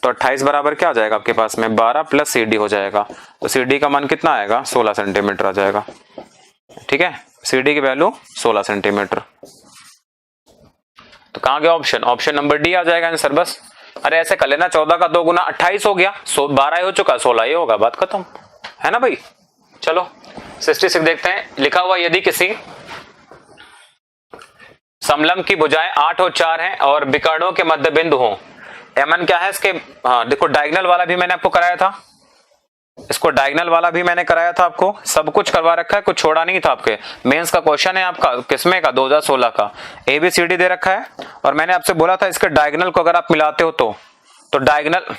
तो 28 बराबर क्या आ जाएगा आपके पास में 12 प्लस CD हो जाएगा, तो CD का मान कितना आएगा 16 सेंटीमीटर आ जाएगा, ठीक है, CD की वैल्यू 16 सेंटीमीटर, तो कहां गया ऑप्शन, ऑप्शन नंबर डी आ जाएगा आंसर। बस अरे ऐसे कर लेना, 14 का 2 गुना 28 हो गया, 12 हो चुका, 16 ये होगा, बात खत्म है ना भाई। चलो 66 देखते हैं, लिखा हुआ यदि किसी समलंब की भुजाएं 8 और 4 हैं और विकर्णों के मध्य बिंदु हो, mn क्या है इसके, हाँ देखो डायगोनल वाला भी मैंने आपको कराया था, इसको डायगोनल वाला भी मैंने कराया था आपको, सब कुछ करवा रखा है, कुछ छोड़ा नहीं था, आपके मेंस का क्वेश्चन है आपका किसमें का 2016 का, ABCD दे रखा है और मैंने आपसे बोला था इसके डायगोनल को अगर आप मिलाते हो तो डायगोनल,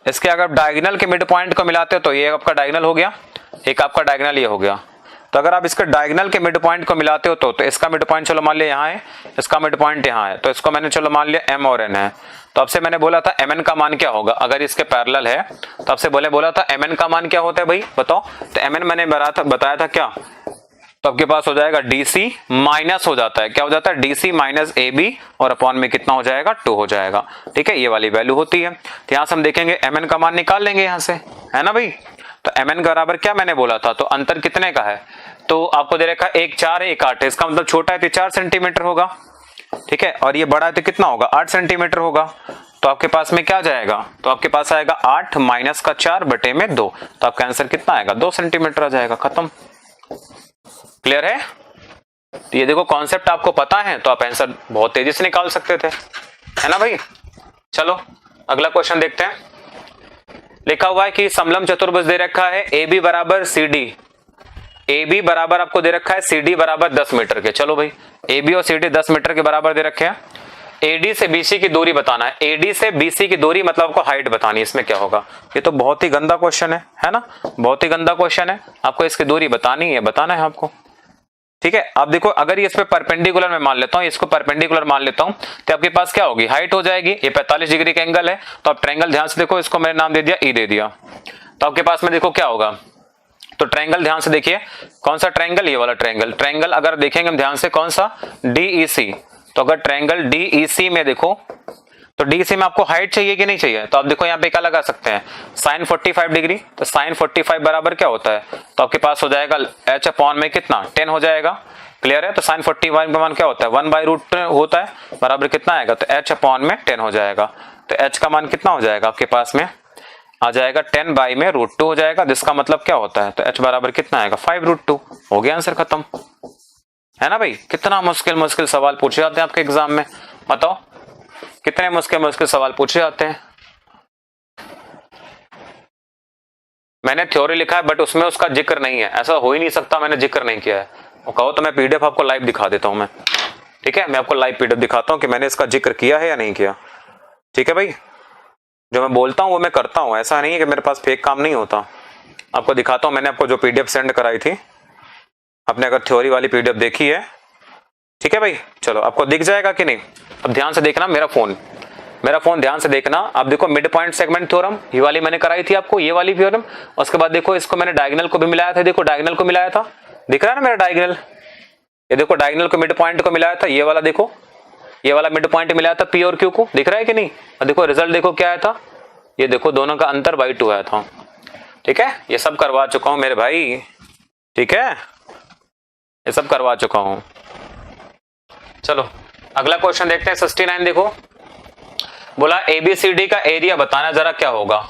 इसके अगर डायगोनल के मिड पॉइंट को मिलाते हो तो ये आपका डायगोनल हो गया, एक आपका डायगोनल ये हो गया, तो अगर आप इसके डायगोनल के मिड पॉइंट को मिलाते हो तो इसका मिड पॉइंट चलो मान लिया यहाँ है, इसका मिड पॉइंट यहाँ है, तो इसको मैंने चलो मान लिया m और n है, तो आपसे मैंने बोला था mn का मान क्या होगा, अगर इसके पैरेलल है तो आपसे बोला था mn का मान क्या होता है भाई बताओ, तो mn मैंने बताया था क्या, तो आपके पास हो जाएगा DC माइनस हो जाता है, क्या हो जाता है DC माइनस AB और अपॉन में कितना हो जाएगा 2 हो जाएगा, ठीक है, ये वाली वैल्यू होती है, तो यहाँ से हम देखेंगे mn का मान निकाल लेंगे यहाँ से, है ना भाई, तो mn बराबर क्या मैंने बोला था, तो अंतर कितने का है, तो आपको दे रखा 1 4 है 1 8 है, इसका मतलब छोटा है तो 4 सेंटीमीटर होगा, ठीक है, और ये बड़ा है तो कितना होगा 8 सेंटीमीटर होगा, तो आपके पास में क्या जाएगा, तो आपके पास आएगा 8 माइनस का 4 बटे में 2, तो आपका आंसर कितना आएगा 2 सेंटीमीटर आ जाएगा, खत्म, क्लियर है। तो ये देखो कॉन्सेप्ट आपको पता है तो आप आंसर बहुत तेजी से निकाल सकते थे, है ना भाई। चलो अगला क्वेश्चन देखते हैं, लिखा हुआ है कि समलंब चतुर्भुज दे रखा है AB बराबर CD, AB बराबर आपको दे रखा है CD बराबर 10 मीटर के, चलो भाई AB और CD 10 मीटर के बराबर दे रखे हैं, AD से BC की दूरी बताना है, AD से BC की दूरी मतलब आपको हाइट बतानी है, इसमें क्या होगा, ये तो बहुत ही गंदा क्वेश्चन है ना, बहुत ही गंदा क्वेश्चन है, आपको इसकी दूरी बतानी है, बताना है आपको, ठीक है। अब देखो अगर ये इस पे परपेंडिकुलर में मान लेता हूं, इसको परपेंडिकुलर मान लेता हूं, तो आपके पास क्या होगी हाइट हो जाएगी, ये 45 डिग्री का एंगल है, तो आप ट्रायंगल ध्यान से देखो, इसको मैंने नाम दे दिया E दे दिया, तो आपके पास में देखो क्या होगा, तो ट्रायंगल ध्यान से देखिए, कौन सा ट्रायंगल, ये वाला ट्रायंगल अगर देखेंगे हम ध्यान से कौन सा DEC, तो अगर ट्रायंगल DEC में देखो, तो तो डीसी में आपको हाइट चाहिए कि नहीं चाहिए, तो आप देखो यहाँ पे क्या लगा सकते हैं, साइन 45 डिग्री, तो साइन 45 बराबर क्या होता है, तो आपके पास हो जाएगा h अपॉन में कितना 10 हो जाएगा। क्लियर है, तो साइन 45 का मान क्या होता है 1/रूट होता है, बराबर कितना आएगा, तो h अपॉन में 10 हो जाएगा। तो h का मान कितना हो जाएगा आपके पास में आ जाएगा 10/√2 हो जाएगा, जिसका मतलब क्या होता है, तो h बराबर कितना आएगा 5√2। हो गया आंसर खत्म, है ना भाई। कितना मुश्किल मुश्किल सवाल पूछे जाते हैं आपके एग्जाम में, बताओ कितने मुश्किल मुश्किल सवाल पूछे जाते हैं। मैंने थ्योरी लिखा है बट उसमें उसका जिक्र नहीं है, ऐसा हो ही नहीं सकता मैंने जिक्र नहीं किया है। और कहो तो मैं पीडीएफ आपको लाइव दिखा देता हूं मैं, ठीक है, मैं आपको लाइव पीडीएफ दिखाता हूं कि मैंने इसका जिक्र किया है या नहीं किया। ठीक है भाई, जो मैं बोलता हूं वो मैं करता हूं, ऐसा नहीं है कि मेरे पास फेक काम नहीं होता। आपको दिखाता हूं, मैंने आपको जो पीडीएफ सेंड कराई थी, आपने अगर थ्योरी वाली पीडीएफ देखी है, ठीक है भाई, चलो आपको दिख जाएगा कि नहीं। अब ध्यान से देखना मेरा फोन ध्यान से देखना। आप देखो मिड पॉइंट सेगमेंट थ्योरम ये वाली मैंने कराई थी आपको, ये वाली थ्योरम। उसके बाद देखो इसको मैंने डायगोनल को भी मिलाया था, देखो डायगोनल को मिलाया था, दिख रहा है ना मेरा डायगोनल, ये देखो डायगोनल को मिड पॉइंट को मिलाया था, ये वाला देखो, ये वाला मिड पॉइंट मिलाया था पी और क्यू को, दिख रहा है कि नहीं। और देखो रिजल्ट देखो क्या आया था, ये देखो दोनों का अंतर बाई 2 आया था। ठीक है, ये सब करवा चुका हूं मेरे भाई, ठीक है, ये सब करवा चुका हूं। चलो अगला क्वेश्चन देखते हैं 69। देखो बोला एबीसीडी का एरिया बताना जरा क्या होगा,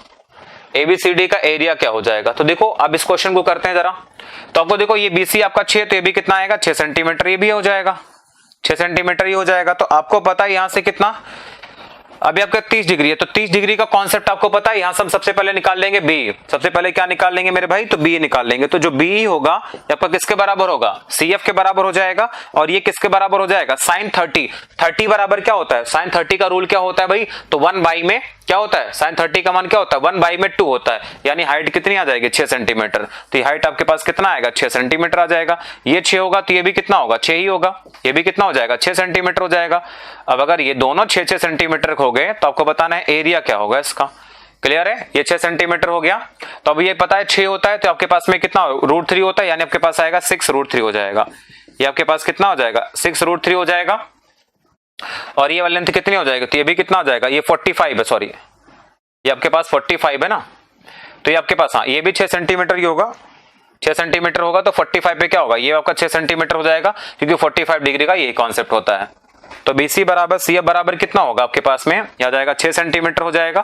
एबीसीडी का एरिया क्या हो जाएगा। तो देखो अब इस क्वेश्चन को करते हैं जरा। तो आपको देखो ये बीसी आपका 6, तो ये भी कितना आएगा 6 सेंटीमीटर, ये भी हो जाएगा 6 सेंटीमीटर ही हो जाएगा। तो आपको पता है यहां से कितना, अभी आपका 30 डिग्री है, तो 30 डिग्री का कॉन्सेप्ट आपको पता है। यहां से हम सबसे पहले निकाल लेंगे बी, सबसे पहले क्या निकाल लेंगे मेरे भाई, तो बी निकाल लेंगे। तो जो बी होगा आपका किसके बराबर होगा, सीएफ के बराबर हो जाएगा। और ये किसके बराबर हो जाएगा, साइन 30 बराबर क्या होता है, साइन 30 का रूल क्या होता है भाई, तो 1 में क्या होता है, साइन 30 का मान क्या होता है 1 में 2 होता है, यानी हाइट कितनी आ जाएगी 6 सेंटीमीटर। तो ये हाइट आपके पास कितना आएगा 6 सेंटीमीटर आ जाएगा। ये 6 होगा तो ये भी कितना होगा 6 ही होगा, ये भी कितना हो जाएगा 6 सेंटीमीटर हो जाएगा। अब अगर ये दोनों 6 सेंटीमीटर हो गए तो आपको बताना है एरिया क्या होगा इसका। क्लियर है, ये 6 सेंटीमीटर हो गया। तो अब ये पता है 6 होता है तो आपके पास में कितना √3 होता है, यानी आपके पास आएगा 6√3 हो जाएगा। ये आपके पास कितना हो जाएगा 6√3 हो जाएगा। और ये वाली लेंथ कितनी हो जाएगी, तो ये भी कितना हो जाएगा, ये 45 है, सॉरी ये आपके पास 45 है ना, तो ये आपके पास हाँ ये भी 6 सेंटीमीटर ही होगा, 6 सेंटीमीटर होगा तो 45 पे क्या होगा, ये आपका 6 सेंटीमीटर हो जाएगा, क्योंकि 45 डिग्री का यही कॉन्सेप्ट होता है। तो BC बराबर CF बराबर कितना होगा आपके पास में, आ जाएगा 6 सेंटीमीटर हो जाएगा।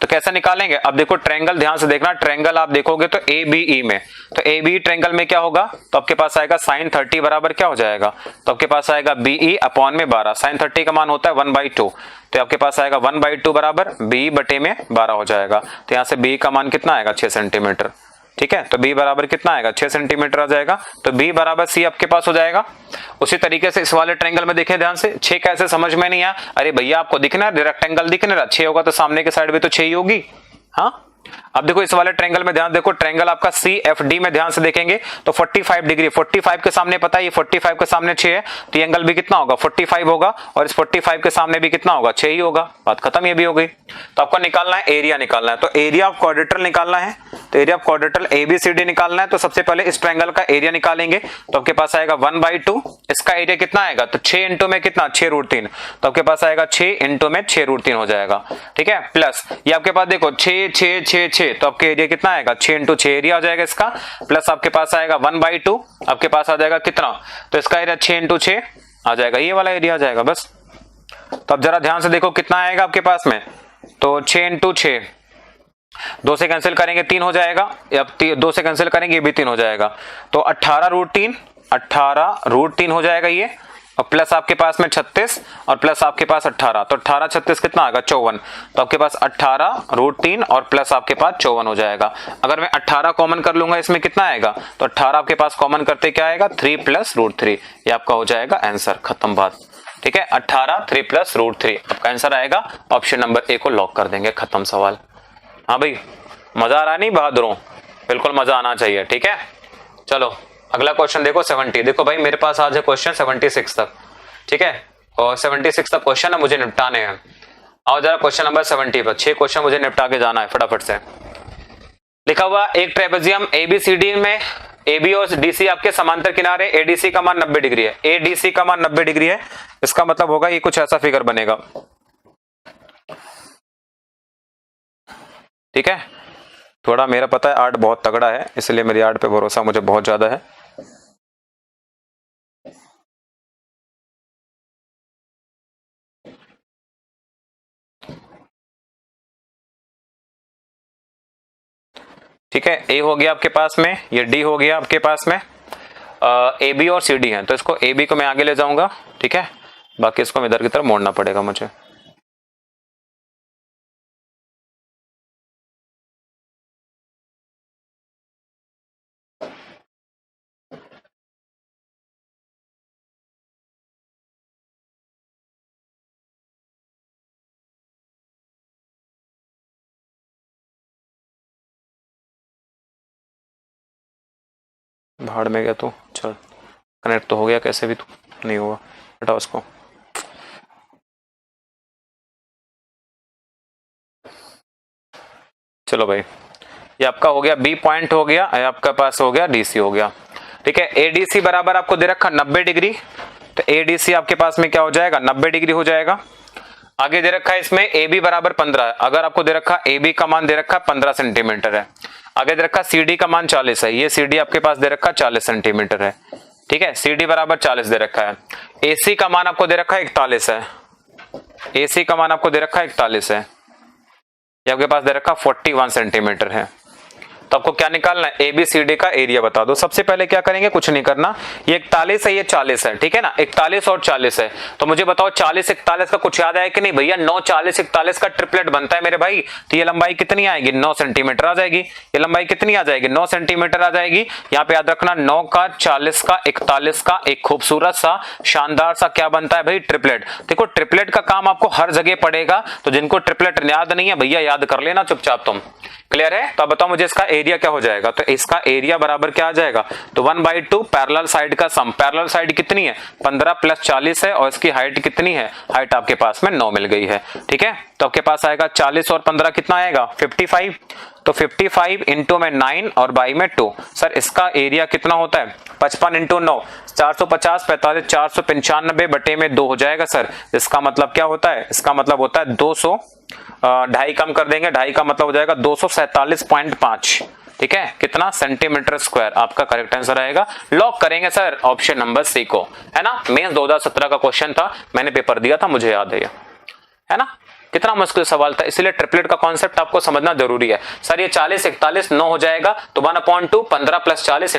तो कैसे निकालेंगे, अब देखो ट्रायंगल ध्यान से देखना, ट्रायंगल आप देखोगे तो ABE में, तो ABE ट्रायंगल में क्या होगा, तो आपके पास आएगा साइन 30 बराबर क्या हो जाएगा, तो आपके पास आएगा BE अपॉन में 12, साइन 30 का मान होता है 1/2, तो आपके पास आएगा 1/2 बराबर BE बटे में 12 हो जाएगा। तो यहाँ से BE का मान कितना आएगा 6 सेंटीमीटर। ठीक है, तो B बराबर कितना आएगा 6 सेंटीमीटर आ जाएगा। तो B बराबर C आपके पास हो जाएगा। उसी तरीके से इस वाले ट्रायंगल में देखें ध्यान से, 6 कैसे समझ में नहीं आया, अरे भैया आपको दिखना है रेक्टेंगल दिखने रहा, 6 होगा तो सामने के साइड भी तो 6 ही होगी। हाँ अब देखो इस वाले ट्रायंगल में ध्यान देखो, ट्रायंगल आपका CFD में ध्यान से देखेंगे तो 45 डिग्री, 45 के सामने पता है ये 45 के सामने 6 है, तो ये एंगल भी कितना होगा 45 होगा, और इस 45 के सामने भी कितना होगा 6 ही होगा, बात खत्म, ये भी हो गई। तो आपको निकालना है एरिया निकालना है, तो एरिया ऑफ क्वाड्रेटल निकालना है, तो एरिया ऑफ क्वाड्रेटल ABCD निकालना है। तो सबसे पहले इस ट्रायंगल का एरिया निकालेंगे, तो आपके पास आएगा 1/2, इसका एरिया कितना आएगा, तो 6 इंटू में कितना 6√3, तो आपके पास आएगा 6 इंटू में 6√3 हो जाएगा। ठीक है, प्लस ये आपके पास देखो 6 6 6 6, तो आपके एरिया कितना आएगा 6 इंटू 6 एरिया हो जाएगा इसका, प्लस आपके पास आएगा 1/2, आपके पास आ जाएगा कितना, तो इसका एरिया 6 इंटू 6 आ जाएगा, ये वाला एरिया आ जाएगा बस। तो अब जरा ध्यान से देखो कितना आएगा आपके पास में, तो 6 इंटू 6, 2 से कैंसिल करेंगे 3 हो जाएगा, या 2 से कैंसिल करेंगे ये भी 3 हो जाएगा, तो 18√3 हो जाएगा ये, और प्लस आपके पास में 36 और प्लस आपके पास 18, तो 18 36 कितना आएगा 54, तो आपके पास 18√3 और प्लस आपके पास 54 हो जाएगा। अगर मैं 18 कॉमन कर लूंगा इसमें कितना आएगा, तो 18 आपके पास कॉमन करते क्या आएगा 3 + √3, ये आपका हो जाएगा आंसर, खत्म बात। ठीक है, 18 3 + √3 आपका आंसर आएगा। ऑप्शन नंबर A को लॉक कर देंगे, खत्म सवाल। हाँ भाई मजा आ रहा नहीं बहादुरों, बिल्कुल मजा आना चाहिए। ठीक है, चलो अगला क्वेश्चन देखो 70। देखो भाई मेरे पास आज है क्वेश्चन 76 तक, ठीक है, और 76 तक क्वेश्चन है मुझे निपटाने हैं। आओ जरा क्वेश्चन नंबर 70 पर, 6 क्वेश्चन मुझे निपटा के जाना है फटाफट से। लिखा हुआ एक ट्रेपेजियम ABCD में AB और DC आपके समांतर किनारे, ADC का मान 90 डिग्री है, ADC का मान 90 डिग्री है, इसका मतलब होगा ये कुछ ऐसा फिगर बनेगा। ठीक है, थोड़ा मेरा पता है आर्ट बहुत तगड़ा है, इसलिए मेरी आर्ट पे भरोसा मुझे बहुत ज्यादा है। ठीक है, ए हो गया आपके पास में, ये डी हो गया आपके पास में, ए बी और सी डी है, तो इसको ए बी को मैं आगे ले जाऊंगा। ठीक है, बाकी इसको इधर की तरफ मोड़ना पड़ेगा मुझे। भाड़ में गया तू, चल कनेक्ट तो हो गया, कैसे भी तू नहीं हुआ, हटाओ इसको। चलो भाई, ये आपका हो गया बी पॉइंट हो गया, आपका पास हो गया डीसी हो गया। ठीक है, एडीसी बराबर आपको दे रखा 90 डिग्री, तो एडीसी आपके पास में क्या हो जाएगा, 90 डिग्री हो जाएगा। आगे दे रखा है इसमें ए बी बराबर 15 है, अगर आपको दे रखा ए बी का मान दे रखा 15 सेंटीमीटर है। आगे दे रखा सी डी का मान 40 है, ये सी डी आपके पास दे रखा 40 सेंटीमीटर है। ठीक है, सी डी बराबर 40 दे रखा है। ए सी का मान आपको दे रखा है 41 है, ए सी का मान आपको दे रखा है 41 है, ये आपके पास दे रखा 41 सेंटीमीटर है। तो आपको क्या निकालना है, एबीसीडी का एरिया बता दो। सबसे पहले क्या करेंगे, कुछ नहीं करना, ये 41 है, ये 40 है, ठीक है ना, 41 और 40 है, तो मुझे बताओ 40 41 का कुछ याद आया कि नहीं भैया, 9 40 41 का ट्रिपलेट बनता है मेरे भाई। तो ये लंबाई कितनी आएगी, 9 सेंटीमीटर आ जाएगी। ये लंबाई कितनी आ जाएगी, 9 सेंटीमीटर आ जाएगी। यहाँ पे याद रखना 9 का 40 का 41 का एक खूबसूरत सा शानदार सा क्या बनता है भाई, ट्रिपलेट। देखो ट्रिपलेट का काम आपको हर जगह पड़ेगा, तो जिनको ट्रिपलेट याद नहीं है भैया याद कर लेना चुपचाप तुम। क्लियर है, तो अब बताओ मुझे इसका एरिया क्या हो जाएगा, तो इसका एरिया बराबर क्या आ जाएगा, तो 1/2 पैरेलल साइड का सम। पैरेलल साइड कितनी है, 15 + 40 है, और इसकी हाइट कितनी है, हाइट आपके पास में 9 मिल गई है। ठीक है, तो आपके पास आएगा 40 और 15 कितना आएगा, 55। तो 55 इंटू में 9 और बाई में 2, सर इसका एरिया कितना होता है, 55 इंटू 9 450, 45 495 बटे में 2 हो जाएगा सर। इसका मतलब क्या होता है, इसका मतलब होता है 200, ढाई कम कर देंगे, ढाई का मतलब हो जाएगा 247.5। ठीक है, कितना, सेंटीमीटर स्क्वायर आपका करेक्ट आंसर आएगा। लॉक करेंगे सर ऑप्शन नंबर सी को, है ना। मेंस 2017 का क्वेश्चन था, मैंने पेपर दिया था, मुझे याद है ना। कितना मुश्किल सवाल था, इसलिए ट्रिपलेट का कॉन्सेप्ट आपको समझना जरूरी है। सर ये 40 41 9 हो जाएगा, तो 1/2 15 + 40